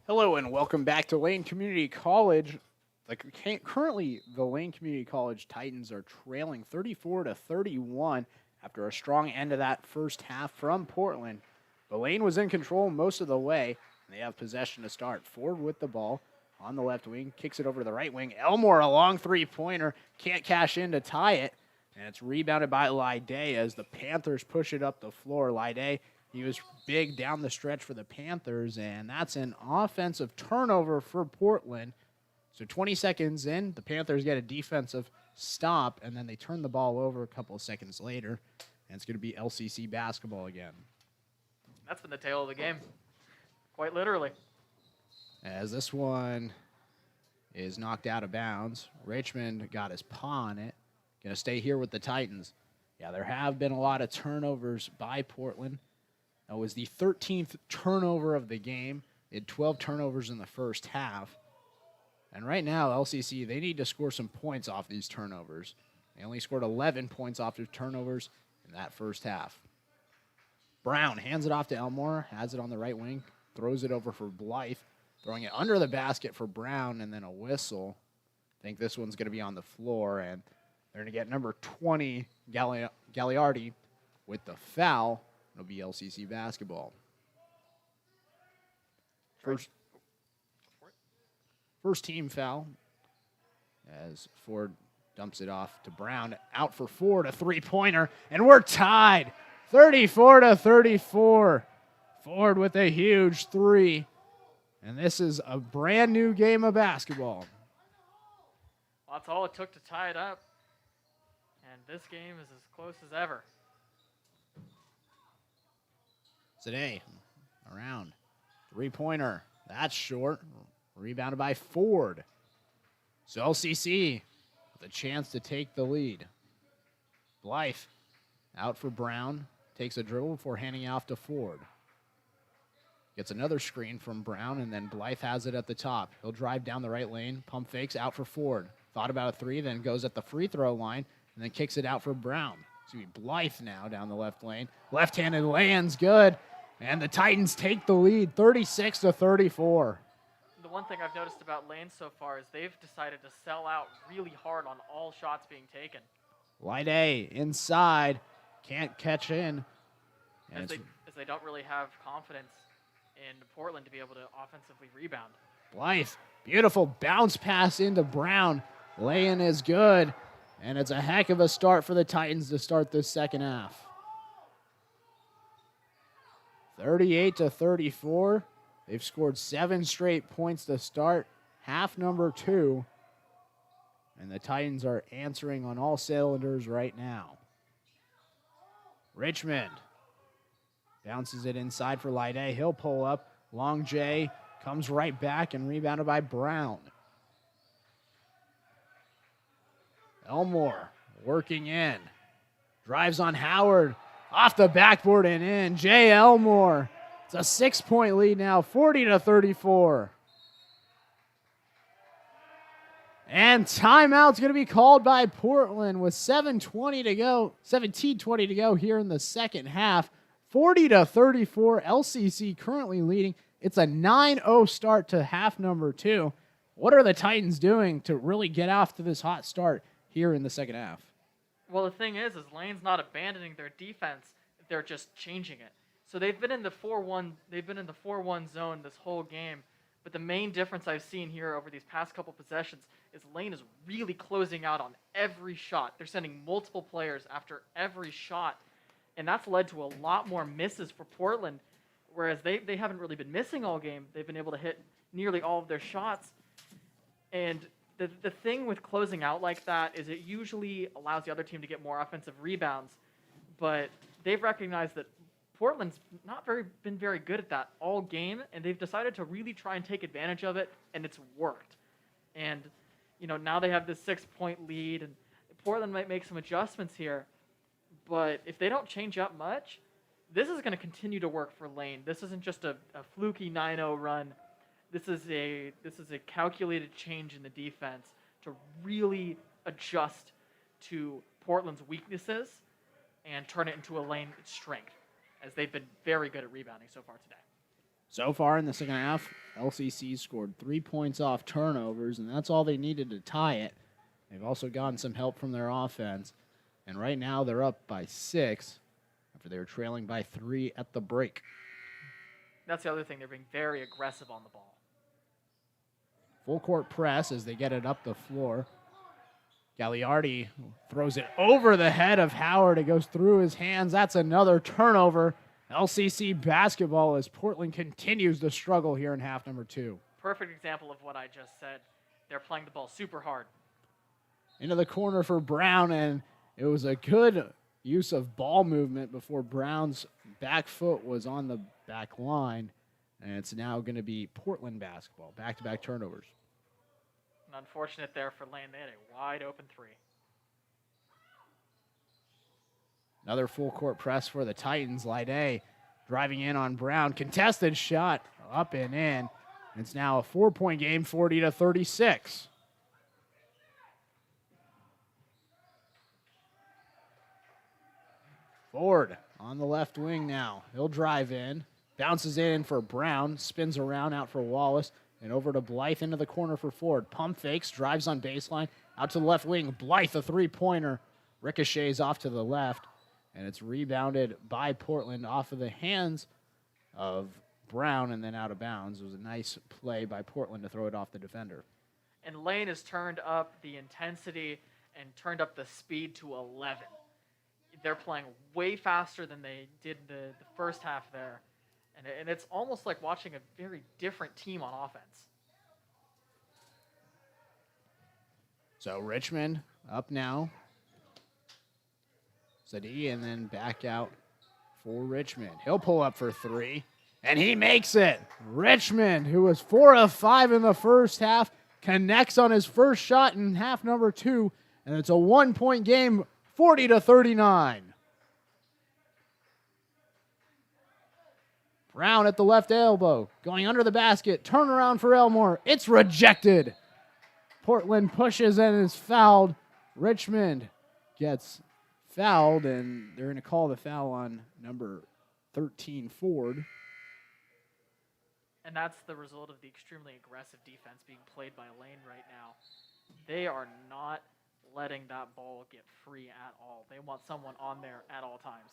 Hello and welcome back to Lane Community College. Currently, the Lane Community College Titans are trailing 34-31 after a strong end of that first half from Portland. But Lane was in control most of the way. They have possession to start. Ford with the ball on the left wing, kicks it over to the right wing. Elmore, a long three-pointer, can't cash in to tie it. And it's rebounded by Lide as the Panthers push it up the floor. Lide, he was big down the stretch for the Panthers, and that's an offensive turnover for Portland. So 20 seconds in, the Panthers get a defensive stop, and then they turn the ball over a couple of seconds later, and it's going to be LCC basketball again. That's been the tale of the game, quite literally. As this one is knocked out of bounds, Richmond got his paw on it. Going to stay here with the Titans. Yeah, there have been a lot of turnovers by Portland. That was the 13th turnover of the game. They had 12 turnovers in the first half. And right now, LCC, they need to score some points off these turnovers. They only scored 11 points off of turnovers in that first half. Brown hands it off to Elmore, has it on the right wing, throws it over for Blythe, throwing it under the basket for Brown, and then a whistle. I think this one's going to be on the floor, and they're going to get number 20, Gagliardi, with the foul. It'll be LCC basketball. First team foul as Ford dumps it off to Brown. Out for Ford, a three-pointer, and we're tied. 34-34. Ford with a huge three. And this is a brand new game of basketball. Well, that's all it took to tie it up. And this game is as close as ever. Today, around. Three-pointer. That's short. Rebounded by Ford. So LCC with a chance to take the lead. Blythe out for Brown. Takes a dribble before handing it off to Ford. Gets another screen from Brown, and then Blythe has it at the top. He'll drive down the right lane. Pump fakes out for Ford. Thought about a three, then goes at the free throw line, and then kicks it out for Brown. It's going to be Blythe now down the left lane. Left-handed lands good. And the Titans take the lead, 36-34. The one thing I've noticed about Lane so far is they've decided to sell out really hard on all shots being taken. Lide inside, can't catch in. As they don't really have confidence in Portland to be able to offensively rebound. Blythe, beautiful bounce pass into Brown. Lay-in is good, and it's a heck of a start for the Titans to start this second half. 38-34. They've scored 7 straight points to start half number 2. And the Titans are answering on all cylinders right now. Richmond bounces it inside for Lide. He'll pull up. Long J comes right back and rebounded by Brown. Elmore working in. Drives on Howard. Off the backboard and in. Jay Elmore. It's a 6-point lead now, 40-34. And timeout's going to be called by Portland with 17:20 to go here in the second half. 40-34. LCC currently leading. It's a 9-0 start to half number 2. What are the Titans doing to really get off to this hot start here in the second half? Well, the thing is Lane's not abandoning their defense; they're just changing it. So they've been in the 4-1. They've been in the 4-1 zone this whole game. But the main difference I've seen here over these past couple possessions is Lane is really closing out on every shot. They're sending multiple players after every shot, and that's led to a lot more misses for Portland. Whereas they haven't really been missing all game. They've been able to hit nearly all of their shots. And the thing with closing out like that is it usually allows the other team to get more offensive rebounds. But they've recognized that Portland's not been very good at that all game, and they've decided to really try and take advantage of it, and it's worked. And now they have this 6-point lead, and Portland might make some adjustments here. But if they don't change up much, this is going to continue to work for Lane. This isn't just a fluky 9-0 run. This is a calculated change in the defense to really adjust to Portland's weaknesses and turn it into a Lane strength, as they've been very good at rebounding so far today. So far in the second half, LCC scored 3 points off turnovers, and that's all they needed to tie it. They've also gotten some help from their offense, and right now they're up by 6 after they were trailing by 3 at the break. That's the other thing. They're being very aggressive on the ball. Full court press as they get it up the floor. Gagliardi throws it over the head of Howard. It goes through his hands. That's another turnover. LCC basketball as Portland continues to struggle here in half number 2. Perfect example of what I just said. They're playing the ball super hard. Into the corner for Brown, and it was a good use of ball movement before Brown's back foot was on the back line, and it's now going to be Portland basketball. Back-to-back turnovers. And unfortunate there for Lane. They had a wide open 3. Another full court press for the Titans. Lide driving in on Brown. Contested shot up and in. It's now a 4-point game, 40-36. Ford on the left wing now. He'll drive in. Bounces in for Brown. Spins around out for Wallace. And over to Blythe into the corner for Ford. Pump fakes. Drives on baseline. Out to the left wing. Blythe, a three-pointer. Ricochets off to the left. And it's rebounded by Portland off of the hands of Brown and then out of bounds. It was a nice play by Portland to throw it off the defender. And Lane has turned up the intensity and turned up the speed to 11. They're playing way faster than they did the first half there. And it's almost like watching a very different team on offense. So Richmond up now. Sadie, and then back out for Richmond. He'll pull up for 3, and he makes it. Richmond, who was 4 of 5 in the first half, connects on his first shot in half number 2, and it's a 1-point game, 40-39. Brown at the left elbow, going under the basket, turnaround for Elmore. It's rejected. Portland pushes and is fouled. Richmond gets fouled, and they're going to call the foul on number 13, Ford. And that's the result of the extremely aggressive defense being played by Lane right now. They are not letting that ball get free at all. They want someone on there at all times.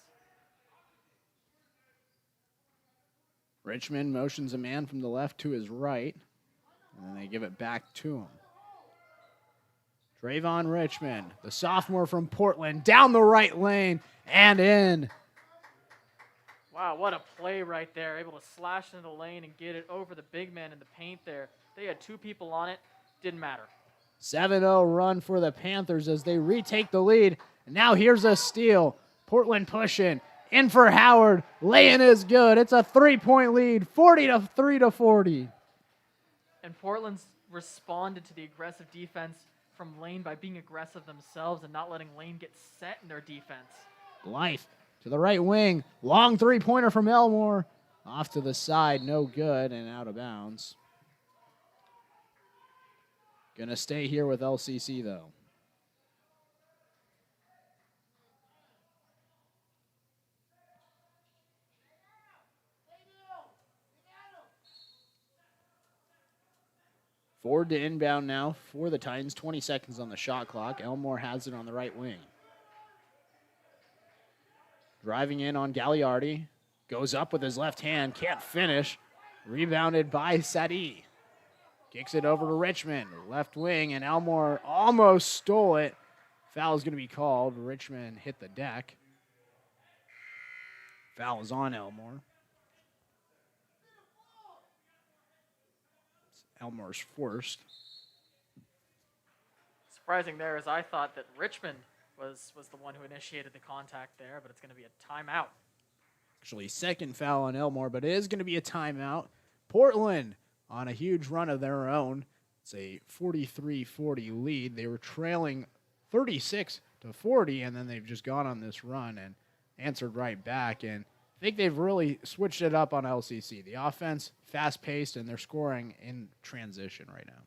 Richmond motions a man from the left to his right, and then they give it back to him. Trayvon Richmond, the sophomore from Portland, down the right lane and in. Wow, what a play right there. Able to slash into the lane and get it over the big man in the paint there. They had 2 people on it. Didn't matter. 7-0 run for the Panthers as they retake the lead. And now here's a steal. Portland pushing. In for Howard. Laying is good. It's a 3-point lead, 40-40. And Portland's responded to the aggressive defense from Lane by being aggressive themselves and not letting Lane get set in their defense. Blythe to the right wing. Long 3-pointer from Elmore. Off to the side, no good, and out of bounds. Gonna stay here with LCC, though. Ford to inbound now for the Titans. 20 seconds on the shot clock. Elmore has it on the right wing. Driving in on Gagliardi. Goes up with his left hand. Can't finish. Rebounded by Sadie. Kicks it over to Richmond. Left wing, and Elmore almost stole it. Foul is going to be called. Richmond hit the deck. Foul is on Elmore. Elmore's first. Surprising there, as I thought that Richmond was the one who initiated the contact there, but it's going to be a timeout. Actually, second foul on Elmore, but it is going to be a timeout. Portland on a huge run of their own. It's a 43-40 lead. They were trailing 36-40, and then they've just gone on this run and answered right back. And I think they've really switched it up on LCC. The offense, fast-paced, and they're scoring in transition right now.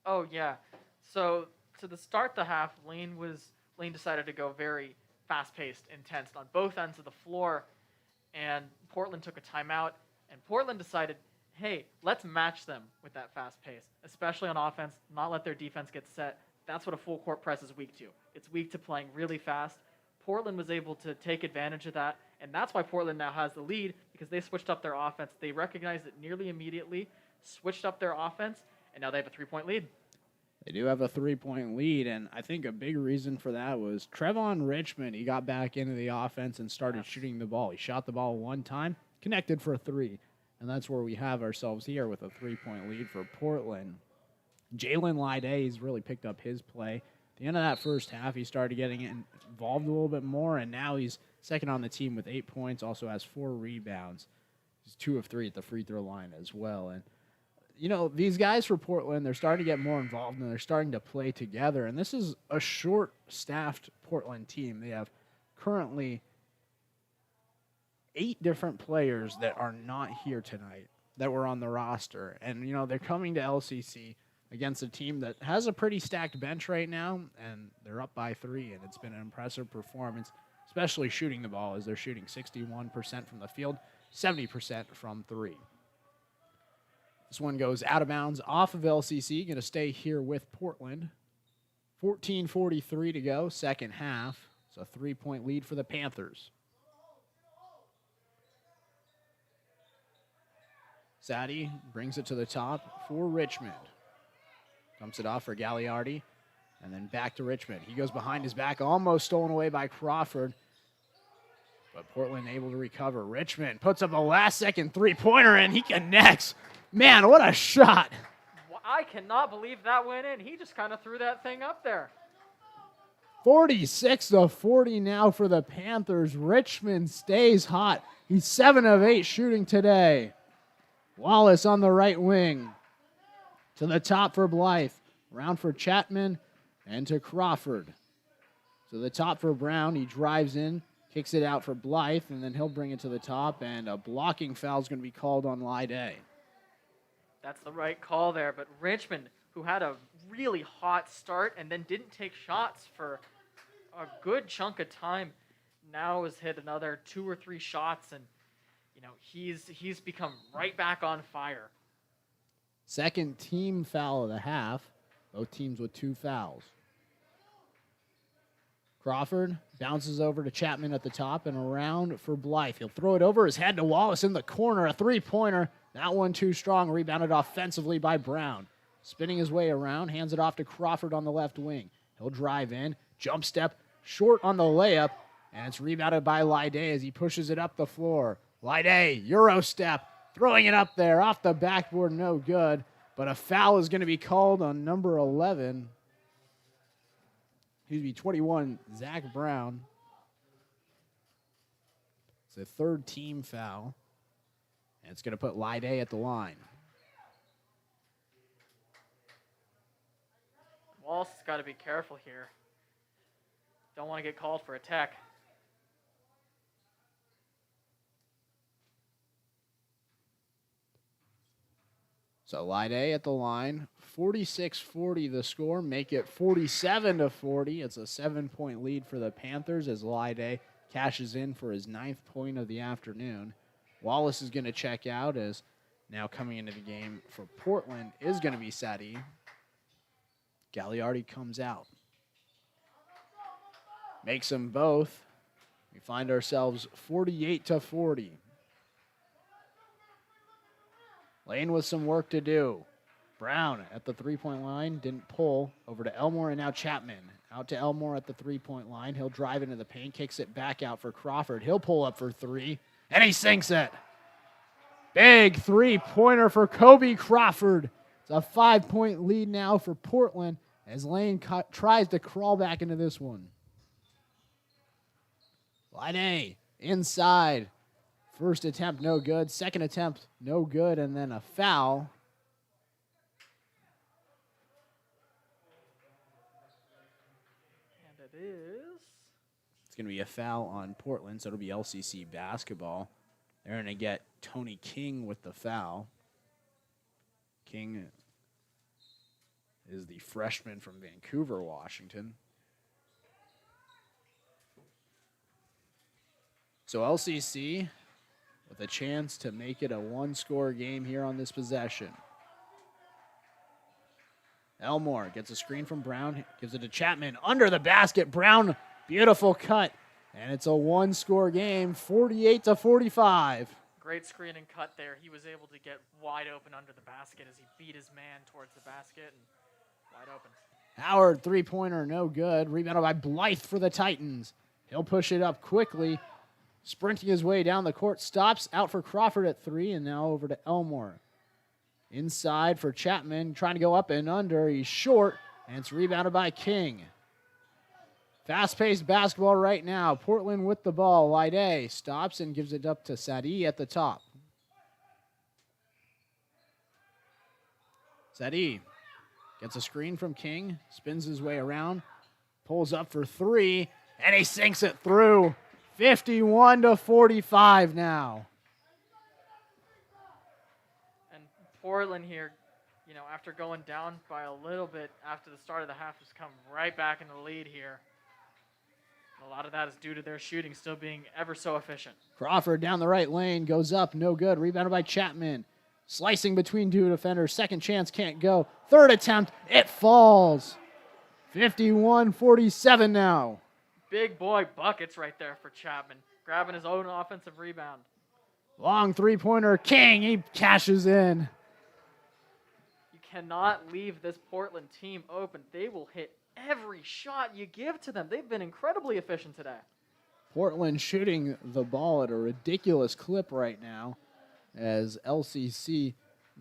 Oh, yeah. So to start the half, Lane decided to go very fast-paced, intense on both ends of the floor, and Portland took a timeout, and Portland decided, hey, let's match them with that fast pace, especially on offense, not let their defense get set. That's what a full court press is weak to. It's weak to playing really fast. Portland was able to take advantage of that, and that's why Portland now has the lead, because they switched up their offense. They recognized it nearly immediately, switched up their offense, and now they have a 3-point lead. They do have a 3-point lead, and I think a big reason for that was Trevon Richmond. He got back into the offense and started shooting the ball. He shot the ball one time, connected for a 3, and that's where we have ourselves here with a 3-point lead for Portland. Jalen Lyday's really picked up his play. At the end of that first half, he started getting involved a little bit more, and now he's second on the team with 8 points, also has 4 rebounds. He's 2 of 3 at the free throw line as well, and you know, these guys for Portland, they're starting to get more involved and they're starting to play together. And this is a short-staffed Portland team. They have currently 8 different players that are not here tonight that were on the roster. And, you know, they're coming to LCC against a team that has a pretty stacked bench right now, and they're up by 3, and it's been an impressive performance, especially shooting the ball, as they're shooting 61% from the field, 70% from 3. This one goes out of bounds off of LCC. Going to stay here with Portland. 14:43 to go, second half. It's a 3-point lead for the Panthers. Sadie brings it to the top for Richmond. Dumps it off for Gagliardi. And then back to Richmond. He goes behind his back, almost stolen away by Crawford. But Portland able to recover. Richmond puts up a last-second three-pointer, and he connects. Man, what a shot. I cannot believe that went in. He just kind of threw that thing up there. 46-40 now for the Panthers. Richmond stays hot. He's 7 of 8 shooting today. Wallace on the right wing. To the top for Blythe. Around for Chapman and to Crawford. To the top for Brown. He drives in, kicks it out for Blythe, and then he'll bring it to the top, and a blocking foul is going to be called on Lydie. That's the right call there, but Richmond, who had a really hot start and then didn't take shots for a good chunk of time, now has hit another 2 or 3 shots, and you know he's become right back on fire. Second team foul of the half. Both teams with 2 fouls. Crawford bounces over to Chapman at the top and around for Blythe. He'll throw it over his head to Wallace in the corner. A 3-pointer. That one too strong. Rebounded offensively by Brown. Spinning his way around. Hands it off to Crawford on the left wing. He'll drive in. Jump step. Short on the layup. And it's rebounded by Lydie as he pushes it up the floor. Lydie, Euro step. Throwing it up there. Off the backboard. No good. But a foul is going to be called on number 11. He'd be 21, Zach Brown. It's a third team foul. And it's going to put Lydie at the line. Wallace has got to be careful here. Don't want to get called for a tech. So Lydie at the line. 46-40 the score. Make it 47-40. It's a 7-point lead for the Panthers as Lydie cashes in for his 9th point of the afternoon. Wallace is going to check out as now coming into the game for Portland is going to be Sadie. Gagliardi comes out. Makes them both. We find ourselves 48-40. Lane with some work to do. Brown at the 3-point line, didn't pull. Over to Elmore and now Chapman. Out to Elmore at the 3-point line. He'll drive into the paint, kicks it back out for Crawford. He'll pull up for 3, and he sinks it. Big 3-pointer for Kobe Crawford. It's a 5-point lead now for Portland as Lane tries to crawl back into this one. Lydie inside. First attempt, no good. Second attempt, no good. And then a foul. And it is. It's going to be a foul on Portland, so it'll be LCC basketball. They're going to get Tony King with the foul. King is the freshman from Vancouver, Washington. So LCC with a chance to make it a one-score game here on this possession. Elmore gets a screen from Brown, gives it to Chapman under the basket. Brown, beautiful cut, and it's a one-score game, 48-45. Great screen and cut there. He was able to get wide open under the basket as he beat his man towards the basket and wide open. Howard, three-pointer, no good. Rebounded by Blythe for the Titans. He'll push it up quickly. Sprinting his way down the court, stops out for Crawford at three, and now over to Elmore. Inside for Chapman, trying to go up and under. He's short, and it's rebounded by King. Fast-paced basketball right now. Portland with the ball. Lide stops and gives it up to Sadie at the top. Sadie gets a screen from King, spins his way around, pulls up for three, and he sinks it through. 51-45 now. And Portland here, after going down by a little bit after the start of the half, has come right back in the lead here. A lot of that is due to their shooting still being ever so efficient. Crawford down the right lane, goes up, no good. Rebounded by Chapman. Slicing between two defenders. Second chance, can't go. Third attempt, it falls. 51-47 now. Big boy buckets right there for Chapman, grabbing his own offensive rebound. Long three-pointer, King, he cashes in. You cannot leave this Portland team open. They will hit every shot you give to them. They've been incredibly efficient today. Portland shooting the ball at a ridiculous clip right now as LCC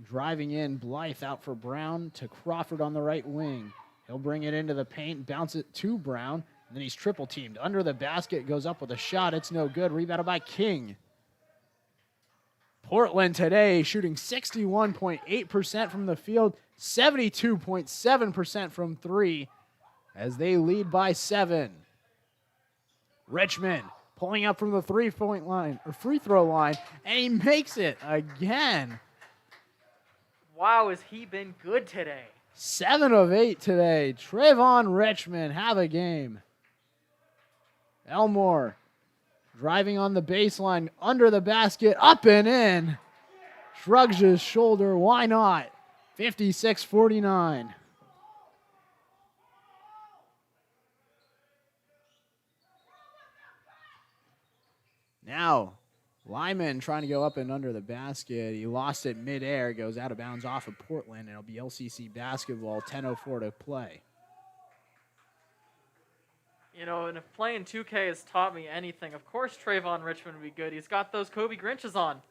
driving in. Blythe out for Brown to Crawford on the right wing. He'll bring it into the paint, bounce it to Brown, and then he's triple teamed. Under the basket, goes up with a shot. It's no good. Rebounded by King. Portland today shooting 61.8% from the field, 72.7% from three as they lead by 7. Richmond pulling up from the three-point line or free throw line, and he makes it again. Wow, has he been good today? 7 of 8 today. Trayvon Richmond, have a game. Elmore driving on the baseline, under the basket, up and in. Shrugs his shoulder, why not? 56-49. Now, Lyman trying to go up and under the basket. He lost it midair, goes out of bounds off of Portland, and it'll be LCC basketball, 10:04 to play. And if playing 2K has taught me anything, of course Trayvon Richmond would be good. He's got those Kobe Grinches on.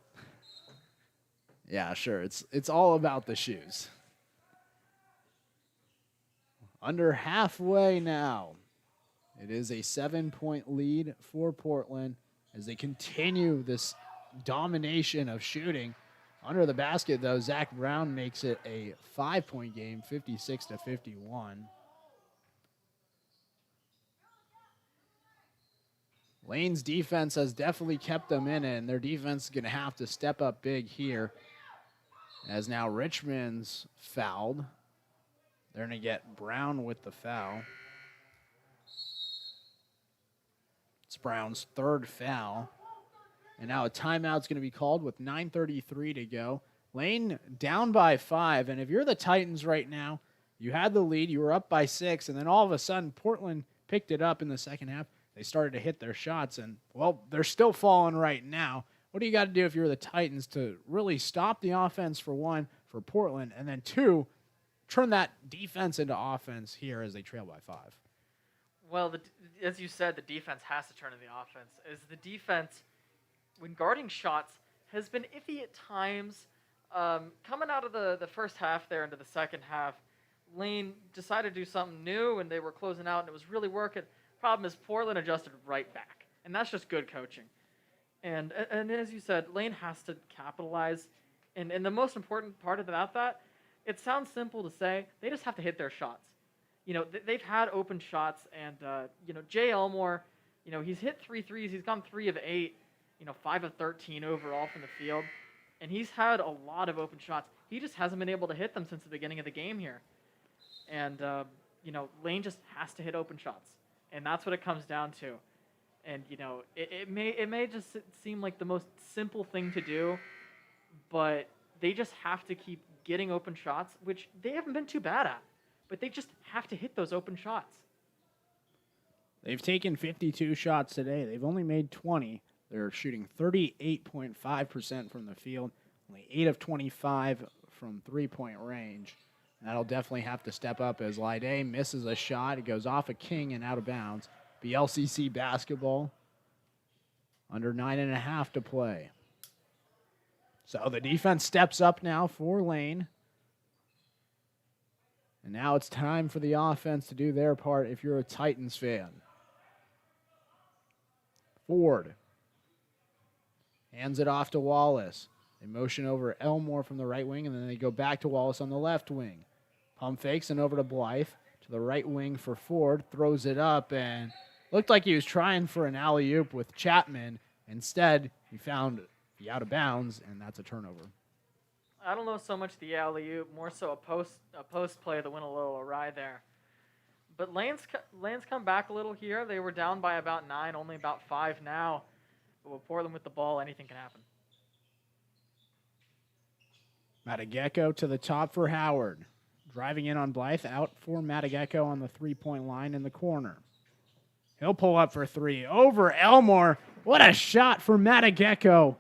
Yeah, sure. It's all about the shoes. Under halfway now. It is a 7-point lead for Portland as they continue this domination of shooting. Under the basket, though, Zach Brown makes it a 5-point game, 56-51. Lane's defense has definitely kept them in it, and their defense is going to have to step up big here. As now Richmond's fouled. They're going to get Brown with the foul. It's Brown's third foul. And now a timeout's going to be called with 9:33 to go. Lane down by 5, and if you're the Titans right now, you had the lead, you were up by 6, and then all of a sudden Portland picked it up in the second half. They started to hit their shots, and, well, they're still falling right now. What do you got to do if you're the Titans to really stop the offense, for one, for Portland, and then two, turn that defense into offense here as they trail by 5? Well, as you said, the defense has to turn into the offense. As the defense, when guarding shots, has been iffy at times. Coming out of the first half there into the second half, Lane decided to do something new, and they were closing out, and it was really working. Problem is Portland adjusted right back, and that's just good coaching. And as you said, Lane has to capitalize. And the most important part about that, it sounds simple to say, they just have to hit their shots. They've had open shots, and, Jay Elmore, he's hit 3 threes. He's gone 3 of 8, 5 of 13 overall from the field. And he's had a lot of open shots. He just hasn't been able to hit them since the beginning of the game here. And, Lane just has to hit open shots. And that's what it comes down to. And it may just seem like the most simple thing to do, but they just have to keep getting open shots, which they haven't been too bad at. But they just have to hit those open shots. They've taken 52 shots today. They've only made 20. They're shooting 38.5% from the field, only 8 of 25 from three-point range. That'll definitely have to step up as Lide misses a shot. It goes off a King and out of bounds. BLCC basketball. Under 9.5 to play. So the defense steps up now for Lane. And now it's time for the offense to do their part if you're a Titans fan. Ford hands it off to Wallace. They motion over Elmore from the right wing, and then they go back to Wallace on the left wing. Pump fakes and over to Blythe. To the right wing for Ford. Throws it up and looked like he was trying for an alley-oop with Chapman. Instead, he found the out of bounds, and that's a turnover. I don't know so much the alley-oop, more so a post play that went a little awry there. But Lane's come back a little here. They were down by about 9, only about 5 now. But with Portland with the ball, anything can happen. Matageko to the top for Howard. Driving in on Blythe, out for Matageko on the three-point line in the corner. He'll pull up for 3. Over Elmore. What a shot for Matageko.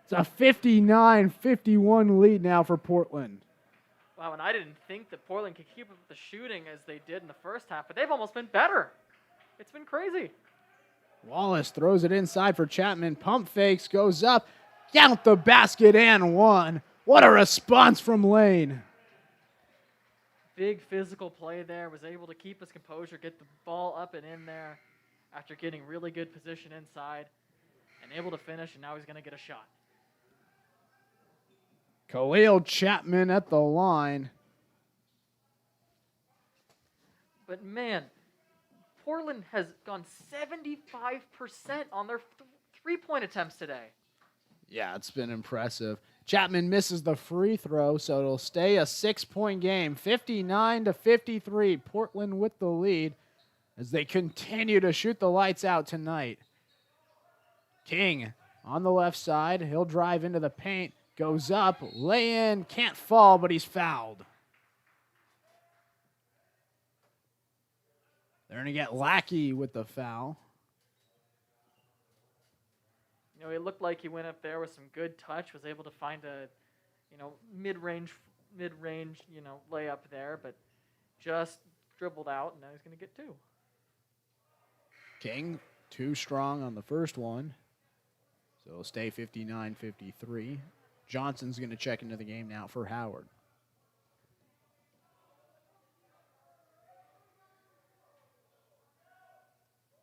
It's a 59-51 lead now for Portland. Wow, and I didn't think that Portland could keep up the shooting as they did in the first half, but they've almost been better. It's been crazy. Wallace throws it inside for Chapman. Pump fakes, goes up, count the basket and one. What a response from Lane. Big physical play there, was able to keep his composure, get the ball up and in there after getting really good position inside, and able to finish, and now he's going to get a shot. Khalil Chapman at the line. But man, Portland has gone 75% on their three-point attempts today. Yeah, it's been impressive. Chapman misses the free throw, so it'll stay a 6-point game. 59-53. Portland with the lead as they continue to shoot the lights out tonight. King on the left side. He'll drive into the paint. Goes up, lay in, can't fall, but he's fouled. They're going to get Lackey with the foul. He looked like he went up there with some good touch, was able to find a, mid-range, layup there, but just dribbled out, and now he's going to get 2. King, too strong on the first one. So it'll stay 59-53. Johnson's going to check into the game now for Howard.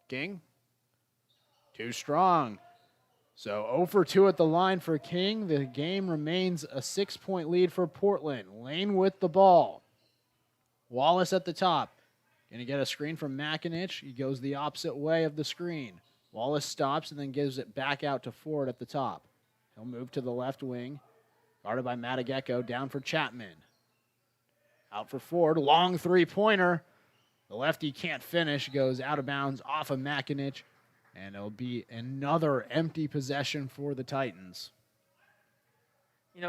King, too strong. So 0 for 2 at the line for King. The game remains a 6-point lead for Portland. Lane with the ball. Wallace at the top. Going to get a screen from Makinich. He goes the opposite way of the screen. Wallace stops and then gives it back out to Ford at the top. He'll move to the left wing. Guarded by Matageko. Down for Chapman. Out for Ford. Long three-pointer. The lefty can't finish. Goes out of bounds off of Makinich. And it'll be another empty possession for the Titans.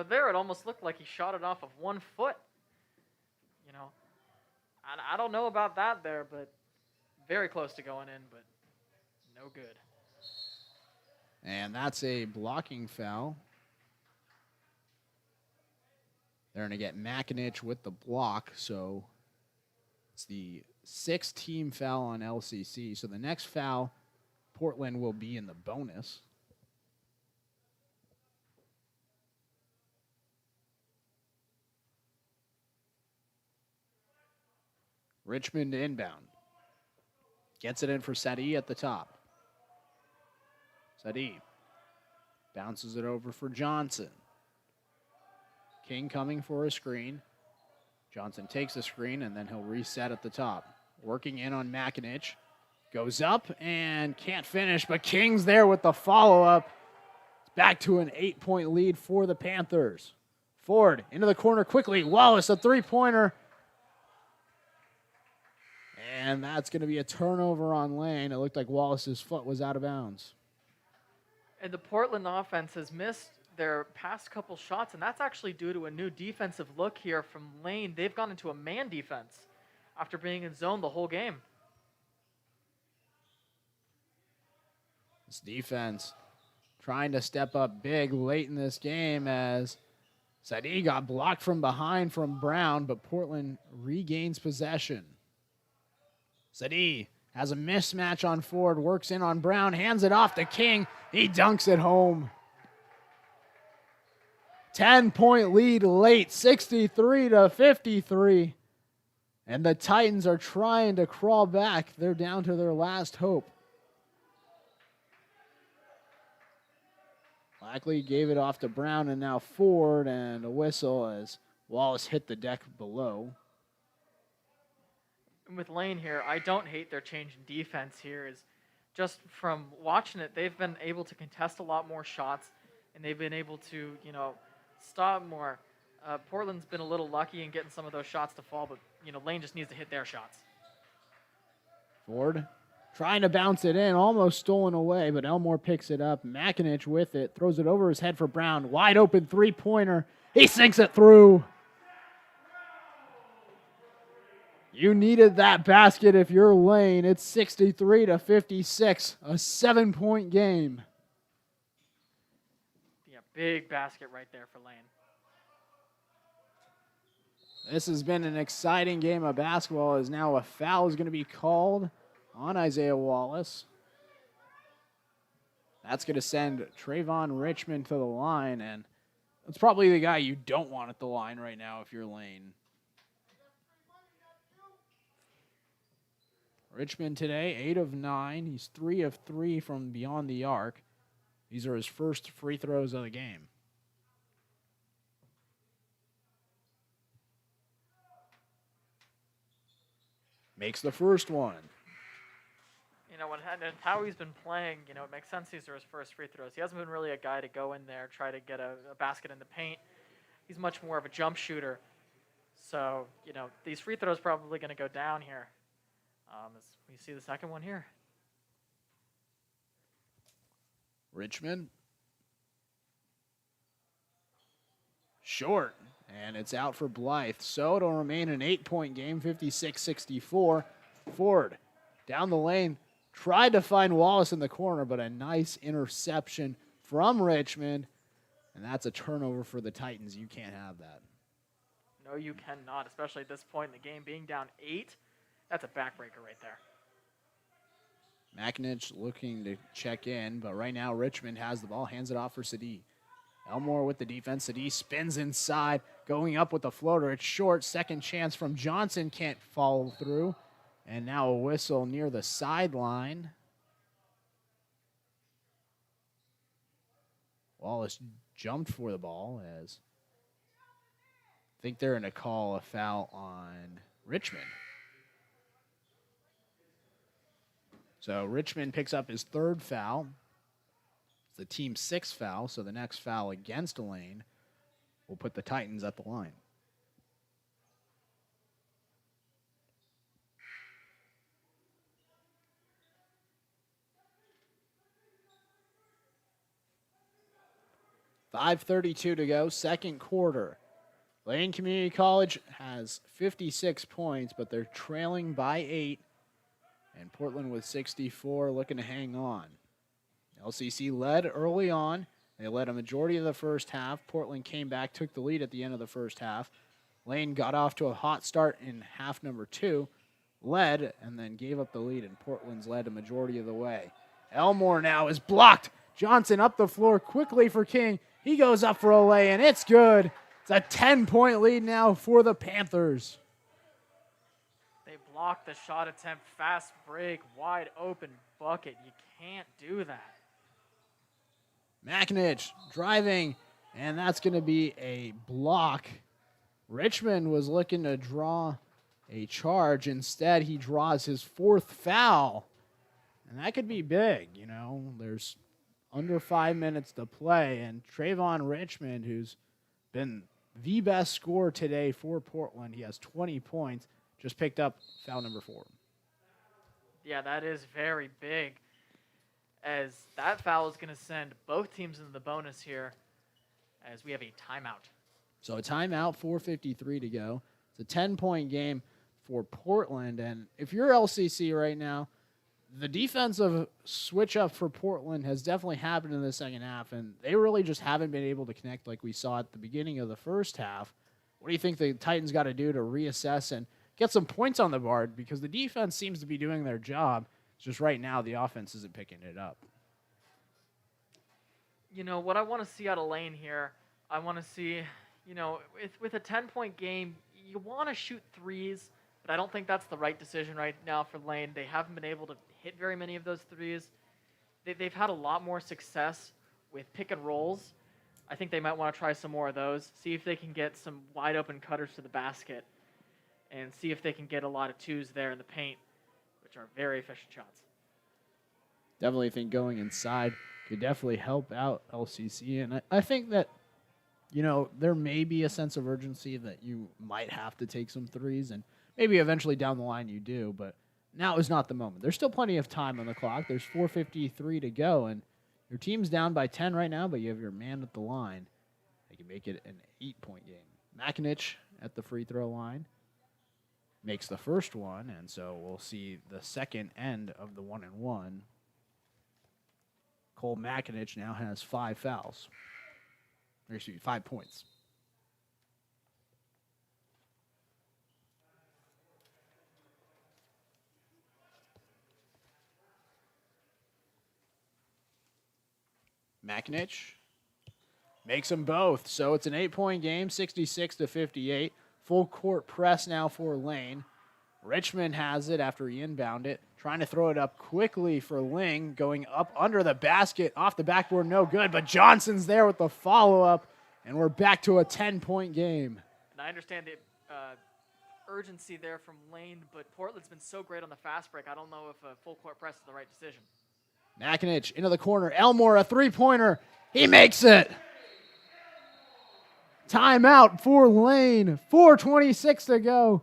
There it almost looked like he shot it off of 1 foot. I don't know about that there, but very close to going in, but no good. And that's a blocking foul. They're going to get Makinich with the block, so it's the 6th team foul on LCC. So the next foul, Portland will be in the bonus. Richmond inbound. Gets it in for Sadi at the top. Sadi bounces it over for Johnson. King coming for a screen. Johnson takes the screen, and then he'll reset at the top. Working in on Makinich. Goes up and can't finish, but King's there with the follow-up. It's back to an 8-point lead for the Panthers. Ford into the corner quickly. Wallace, a three-pointer. And that's going to be a turnover on Lane. It looked like Wallace's foot was out of bounds. And the Portland offense has missed their past couple shots, and that's actually due to a new defensive look here from Lane. They've gone into a man defense after being in zone the whole game. This defense trying to step up big late in this game as Sadie got blocked from behind from Brown, but Portland regains possession. Sadie has a mismatch on Ford, works in on Brown, hands it off to King. He dunks it home. 10-point lead late, 63-53. And the Titans are trying to crawl back. They're down to their last hope. Lackley gave it off to Brown, and now Ford, and a whistle as Wallace hit the deck below. And with Lane here, I don't hate their change in defense here. Is just from watching it, they've been able to contest a lot more shots, and they've been able to, stop more. Portland's been a little lucky in getting some of those shots to fall, but, Lane just needs to hit their shots. Ford trying to bounce it in, almost stolen away, but Elmore picks it up. Makinich with it, throws it over his head for Brown. Wide open three-pointer. He sinks it through. You needed that basket if you're Lane. It's 63-56, a 7-point game. Yeah, big basket right there for Lane. This has been an exciting game of basketball as now a foul is going to be called on Isaiah Wallace. That's going to send Trayvon Richmond to the line, and that's probably the guy you don't want at the line right now if you're Lane. Richmond today, 8 of 9. He's 3 of 3 from beyond the arc. These are his first free throws of the game. Makes the first one. And how he's been playing, it makes sense these are his first free throws. He hasn't been really a guy to go in there, try to get a basket in the paint. He's much more of a jump shooter. So, these free throws probably going to go down here. As we see the second one here. Richmond. Short. And it's out for Blythe. So it'll remain an 8-point game, 56-64. Ford down the lane. Tried to find Wallace in the corner, but a nice interception from Richmond. And that's a turnover for the Titans. You can't have that. No, you cannot, especially at this point in the game. Being down 8, that's a backbreaker right there. Makinich looking to check in, but right now Richmond has the ball, hands it off for Sadie. Elmore with the defense. Sadie spins inside, going up with the floater. It's short. Second chance from Johnson, can't follow through. And now a whistle near the sideline. Wallace jumped for the ball as I think they're going to call a foul on Richmond. So Richmond picks up his third foul. It's the team's sixth foul, so the next foul against Lane will put the Titans at the line. .5:32 to go, second quarter. Lane Community College has 56 points, but they're trailing by 8. And Portland with 64 looking to hang on. LCC led early on. They led a majority of the first half. Portland came back, took the lead at the end of the first half. Lane got off to a hot start in half number 2, led, and then gave up the lead, and Portland's led a majority of the way. Elmore now is blocked. Johnson up the floor quickly for King. He goes up for a lay, and it's good. It's a 10-point lead now for the Panthers. They blocked the shot attempt, fast break, wide open bucket. You can't do that. Makinich driving, and that's going to be a block. Richmond was looking to draw a charge. Instead, he draws his fourth foul, and that could be big. There's under 5 minutes to play, and Trayvon Richmond, who's been the best scorer today for Portland, he has 20 points, just picked up foul number 4. Yeah, that is very big, as that foul is going to send both teams into the bonus here, as we have a timeout. So a timeout, 4:53 to go. It's a 10-point game for Portland. And if you're LCC right now, the defensive switch up for Portland has definitely happened in the second half, and they really just haven't been able to connect like we saw at the beginning of the first half. What do you think the Titans got to do to reassess and get some points on the board? Because the defense seems to be doing their job. It's just right now the offense isn't picking it up. You know, what I want to see out of Lane here, I want to see, you know, with a 10-point game, you want to shoot threes, but I don't think that's the right decision right now for Lane. They haven't been able to hit very many of those threes. They've had a lot more success with pick and rolls. I think they might want to try some more of those, see if they can get some wide open cutters to the basket, and see if they can get a lot of twos there in the paint, which are very efficient shots. Definitely think going inside could definitely help out LCC. And I think that, you know, there may be a sense of urgency that you might have to take some threes, and maybe eventually down the line you do, but now is not the moment. There's still plenty of time on the clock. There's 4:53 to go, and your team's down by 10 right now, but you have your man at the line. They can make it an 8-point game. Makinich at the free throw line makes the first one, and so we'll see the second end of the 1-and-1. Cole Makinich now has 5 fouls. Or excuse me, 5 points. Makinich makes them both. So it's an 8-point game, 66-58. Full court press now for Lane. Richmond has it after he inbound it. Trying to throw it up quickly for Ling. Going up under the basket. Off the backboard, no good. But Johnson's there with the follow-up. And we're back to a 10-point game. And I understand the urgency there from Lane, but Portland's been so great on the fast break. I don't know if a full court press is the right decision. Makinich into the corner. Elmore, a three-pointer. He makes it. Timeout for Lane. 4:26 to go.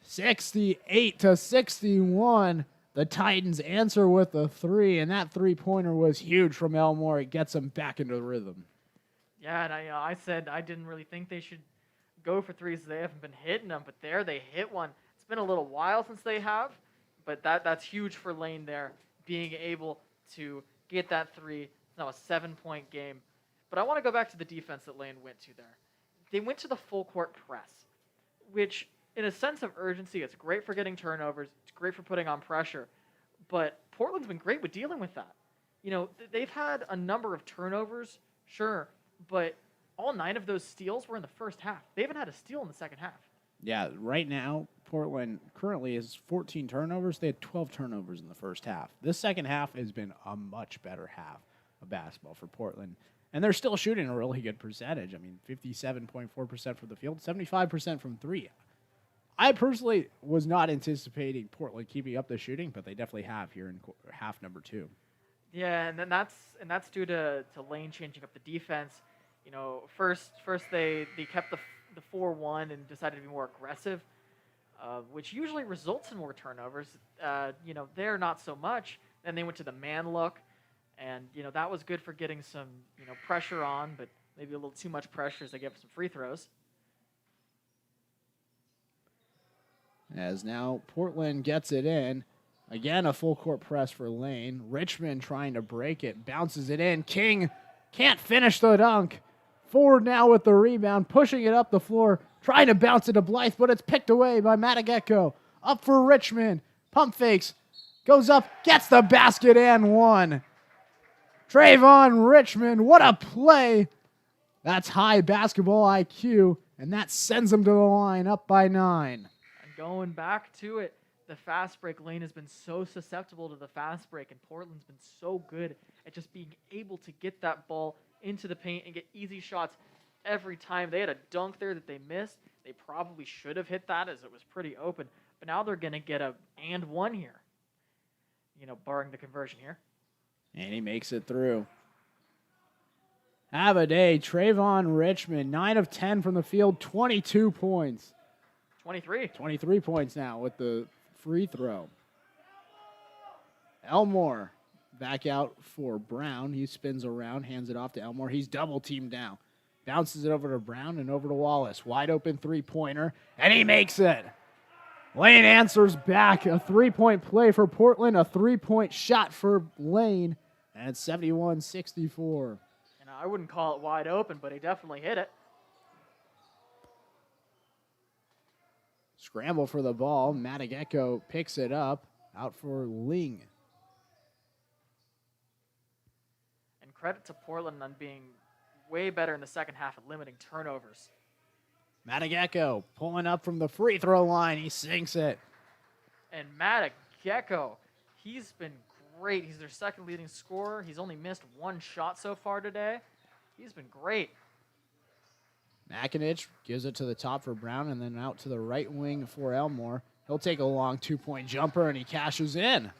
68-61. The Titans answer with a 3, and that three-pointer was huge from Elmore. It gets them back into the rhythm. Yeah, and I said I didn't really think they should go for threes. They haven't been hitting them, but there they hit one. It's been a little while since they have, but that's huge for Lane there, being able to get that three. It's now a 7-point game. But I want to go back to the defense that Lane went to there. They went to the full court press, which in a sense of urgency, it's great for getting turnovers. It's great for putting on pressure. But Portland's been great with dealing with that. You know, they've had a number of turnovers, sure, but all 9 of those steals were in the first half. They haven't had a steal in the second half. Yeah, right now, Portland currently has 14 turnovers. They had 12 turnovers in the first half. This second half has been a much better half of basketball for Portland. And they're still shooting a really good percentage. I mean, 57.4% from the field, 75% from 3. I personally was not anticipating Portland keeping up the shooting, but they definitely have here in half number 2. Yeah, and then that's due to Lane changing up the defense. You know, first they kept the 4-1 and decided to be more aggressive, which usually results in more turnovers. You know, there not so much. Then they went to the man look, and you know that was good for getting some pressure on, but maybe a little too much pressure as they gave up some free throws. As now Portland gets it in. Again, a full court press for Lane. Richmond trying to break it. Bounces it in. King can't finish the dunk. Ford now with the rebound. Pushing it up the floor. Trying to bounce it to Blythe, but it's picked away by Matageko. Up for Richmond. Pump fakes. Goes up. Gets the basket and one. Trayvon Richmond. What a play. That's high basketball IQ. And that sends them to the line up by 9. Going back to it, the fast break. Lane has been so susceptible to the fast break, and Portland's been so good at just being able to get that ball into the paint and get easy shots every time. They had a dunk there that they missed. They probably should have hit that as it was pretty open, but now they're going to get a and one here, barring the conversion here. And he makes it through. Have a day. Trayvon Richmond, 9 of 10 from the field, 22 points. 23. 23 points now with the free throw. Elmore back out for Brown. He spins around, hands it off to Elmore. He's double teamed now. Bounces it over to Brown and over to Wallace. Wide open three-pointer, and he makes it. Lane answers back. A three-point play for Portland, a three-point shot for Lane, and it's 71-64. And I wouldn't call it wide open, but he definitely hit it. Scramble for the ball. Matageko picks it up. Out for Ling. And credit to Portland on being way better in the second half at limiting turnovers. Matageko pulling up from the free throw line. He sinks it. And Matageko, he's been great. He's their second leading scorer. He's only missed one shot so far today. He's been great. Makinich gives it to the top for Brown and then out to the right wing for Elmore. He'll take a long two-point jumper and he cashes in.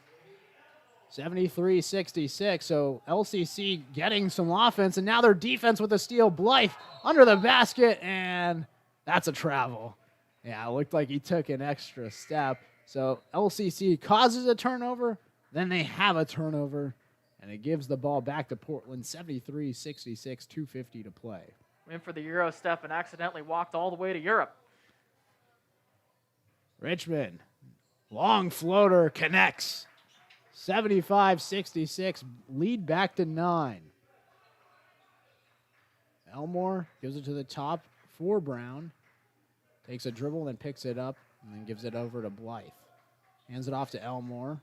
73-66, so LCC getting some offense, and now their defense with a steal. Blythe under the basket, and that's a travel. Yeah, it looked like he took an extra step. So LCC causes a turnover, then they have a turnover, and it gives the ball back to Portland, 73-66, 2:50 to play. Went for the Euro step and accidentally walked all the way to Europe. Richmond, long floater, connects. 75-66, lead back to 9. Elmore gives it to the top for Brown. Takes a dribble and picks it up and then gives it over to Blythe. Hands it off to Elmore.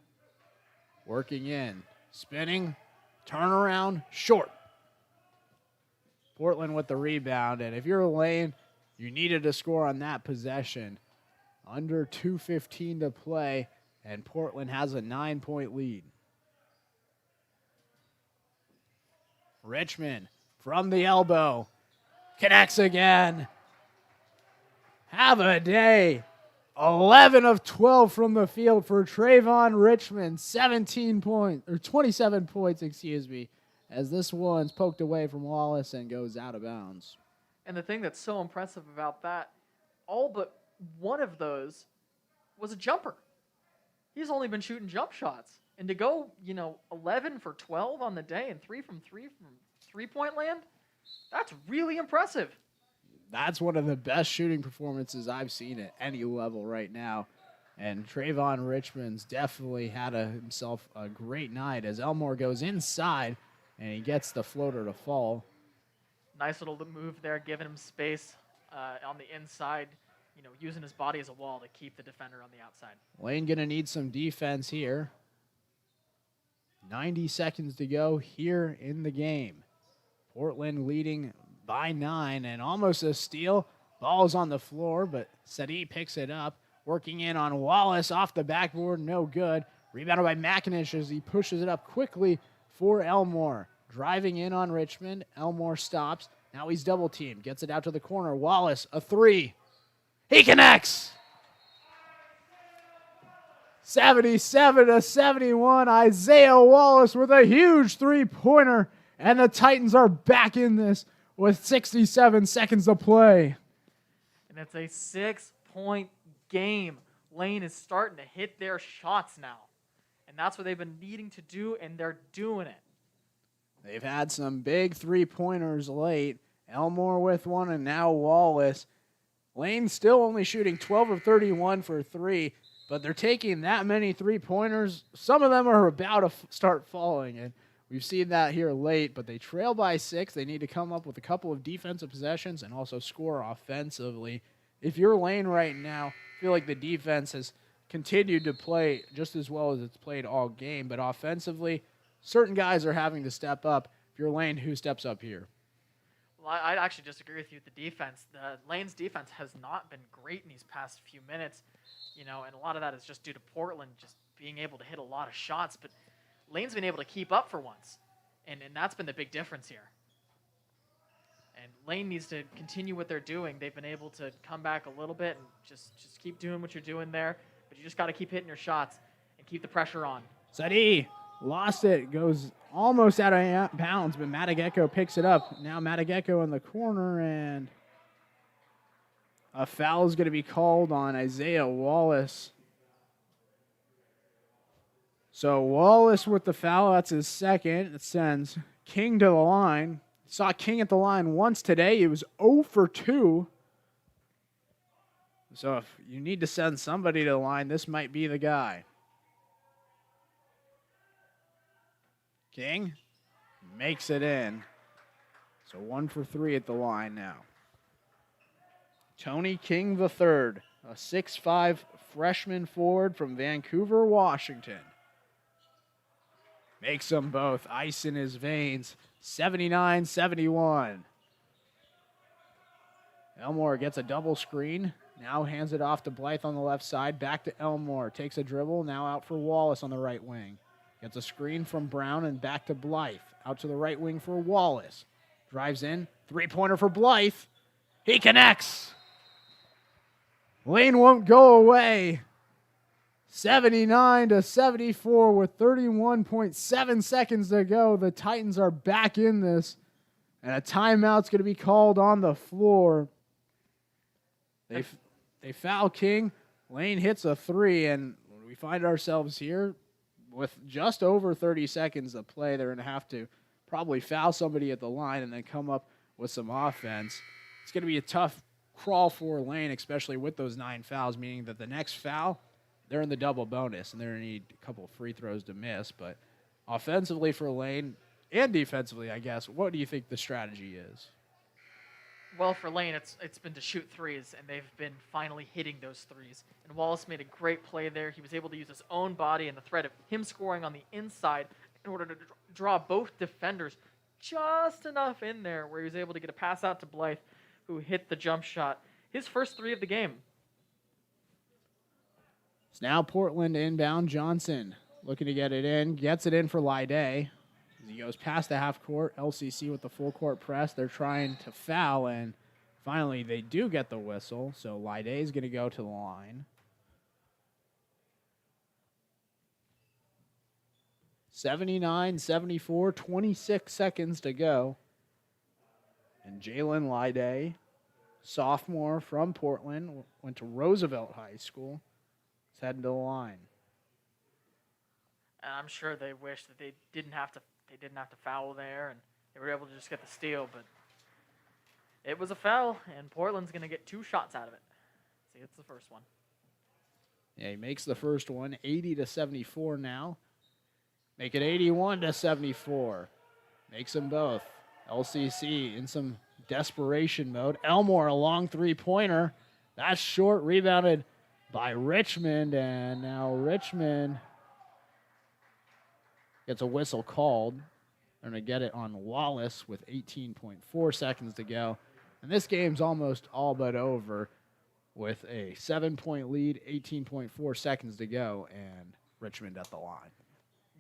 Working in, spinning, turnaround, short. Portland with the rebound, and if you're Lane, you needed to score on that possession. Under 2:15 to play, and Portland has a 9-point lead. Richmond from the elbow connects again. Have a day. 11 of 12 from the field for Trayvon Richmond. 27 points, as this one's poked away from Wallace and goes out of bounds. And the thing that's so impressive about that, all but one of those was a jumper. He's only been shooting jump shots. And to go, 11 for 12 on the day and 3 from three-point land, that's really impressive. That's one of the best shooting performances I've seen at any level right now. And Trayvon Richmond's definitely had himself a great night as Elmore goes inside and he gets the floater to fall. Nice little move there, giving him space on the inside, using his body as a wall to keep the defender on the outside. Lane going to need some defense here. 90 seconds to go here in the game. Portland leading by 9 and almost a steal. Ball's on the floor, but Sadi picks it up. Working in on Wallace off the backboard, no good. Rebounded by Makinich as he pushes it up quickly for Elmore. Driving in on Richmond. Elmore stops. Now he's double teamed. Gets it out to the corner. Wallace, a 3. He connects. 77-71. Isaiah Wallace with a huge three-pointer. And the Titans are back in this with 67 seconds to play. And it's a 6-point game. Lane is starting to hit their shots now. And that's what they've been needing to do, and they're doing it. They've had some big three-pointers late. Elmore with one, and now Wallace. Lane still only shooting 12 of 31 for 3, but they're taking that many three-pointers. Some of them are about to start falling, and we've seen that here late, but they trail by 6. They need to come up with a couple of defensive possessions and also score offensively. If you're Lane right now, I feel like the defense has continued to play just as well as it's played all game, but offensively, certain guys are having to step up. If you're Lane, who steps up here? Well, I'd actually disagree with you with the defense. Lane's defense has not been great in these past few minutes, and a lot of that is just due to Portland just being able to hit a lot of shots, but Lane's been able to keep up for once, and that's been the big difference here. And Lane needs to continue what they're doing. They've been able to come back a little bit and just keep doing what you're doing there, but you just got to keep hitting your shots and keep the pressure on. Sadi lost it, goes almost out of bounds, but Matageko picks it up. Now Matageko in the corner, and a foul is going to be called on Isaiah Wallace. So Wallace with the foul. That's his second. It sends King to the line. Saw King at the line once today. He was 0 for 2. So if you need to send somebody to the line, this might be the guy. King makes it in. So 1 for 3 at the line now. Tony King III, a 6'5" freshman forward from Vancouver, Washington. Makes them both. Ice in his veins. 79-71. Elmore gets a double screen. Now hands it off to Blythe on the left side. Back to Elmore. Takes a dribble. Now out for Wallace on the right wing. Gets a screen from Brown and back to Blythe. Out to the right wing for Wallace. Drives in. Three-pointer for Blythe. He connects. Lane won't go away. 79-74 with 31.7 seconds to go. The Titans are back in this. And a timeout's going to be called on the floor. They foul King. Lane hits a three, and we find ourselves here with just over 30 seconds to play. They're going to have to probably foul somebody at the line and then come up with some offense. It's going to be a tough crawl for Lane, especially with those 9 fouls, meaning that the next foul, they're in the double bonus, and they're going to need a couple of free throws to miss. But offensively for Lane and defensively, I guess, what do you think the strategy is? Well, for Lane, it's been to shoot threes, and they've been finally hitting those threes. And Wallace made a great play there. He was able to use his own body and the threat of him scoring on the inside in order to draw both defenders just enough in there where he was able to get a pass out to Blythe, who hit the jump shot. His first three of the game. It's now Portland inbound. Johnson looking to get it in. Gets it in for Lyday. He goes past the half court. LCC with the full court press. They're trying to foul, and finally they do get the whistle. So Lyday is going to go to the line. 79-74, 26 seconds to go. And Jalen Lyday, sophomore from Portland, went to Roosevelt High School, is heading to the line. And I'm sure they wish that they didn't have to foul there, and they were able to just get the steal. But it was a foul, and Portland's going to get 2 shots out of it. See, it's the first one. Yeah, he makes the first one, 80-74 now. Make it 81-74. Makes them both. LCC in some desperation mode. Elmore, a long three-pointer. That's short, rebounded by Richmond, and now Richmond gets a whistle called. They're going to get it on Wallace with 18.4 seconds to go. And this game's almost all but over with a 7-point lead, 18.4 seconds to go, and Richmond at the line.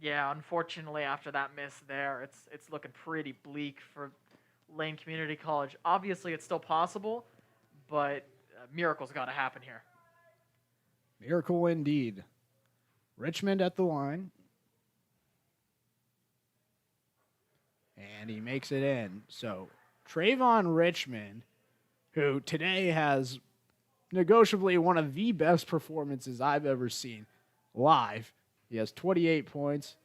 Yeah, unfortunately, after that miss there, it's looking pretty bleak for Lane Community College. Obviously, it's still possible, but a miracle's got to happen here. Miracle indeed. Richmond at the line. And he makes it in. So Trayvon Richmond, who today has negotiably one of the best performances I've ever seen live. He has 28 points,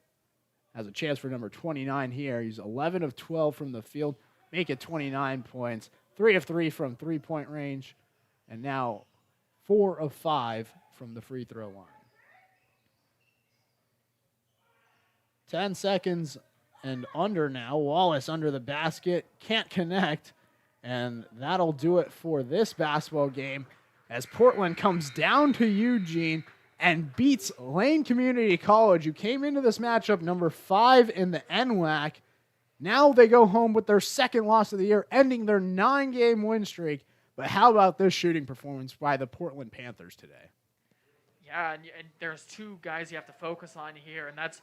has a chance for number 29 here. He's 11 of 12 from the field, make it 29 points, 3 of 3 from three-point range, and now 4 of 5 from the free throw line. 10 seconds and under now. Wallace under the basket, can't connect, and that'll do it for this basketball game as Portland comes down to Eugene and beats Lane Community College, who came into this matchup number 5 in the NWAC. Now they go home with their second loss of the year, ending their 9-game win streak. But how about this shooting performance by the Portland Panthers today? Yeah, and there's 2 guys you have to focus on here, and that's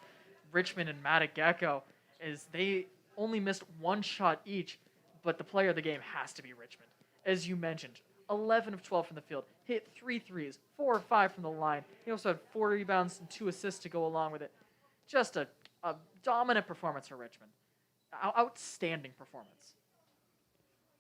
Richmond and Matt Gecko, is they only missed 1 shot each, but the player of the game has to be Richmond. As you mentioned, 11 of 12 from the field, hit 3 threes, 4 or 5 from the line. He also had 4 rebounds and 2 assists to go along with it. Just a dominant performance for Richmond. Outstanding performance.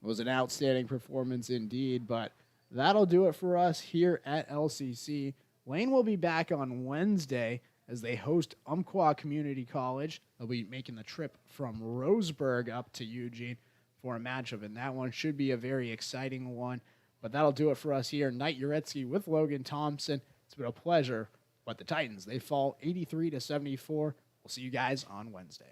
It was an outstanding performance indeed, but that'll do it for us here at LCC. Lane will be back on Wednesday as they host Umpqua Community College. They'll be making the trip from Roseburg up to Eugene for a matchup, and that one should be a very exciting one. But that'll do it for us here. Knight Uretsky with Logan Thompson. It's been a pleasure. But the Titans, they fall 83-74. We'll see you guys on Wednesday.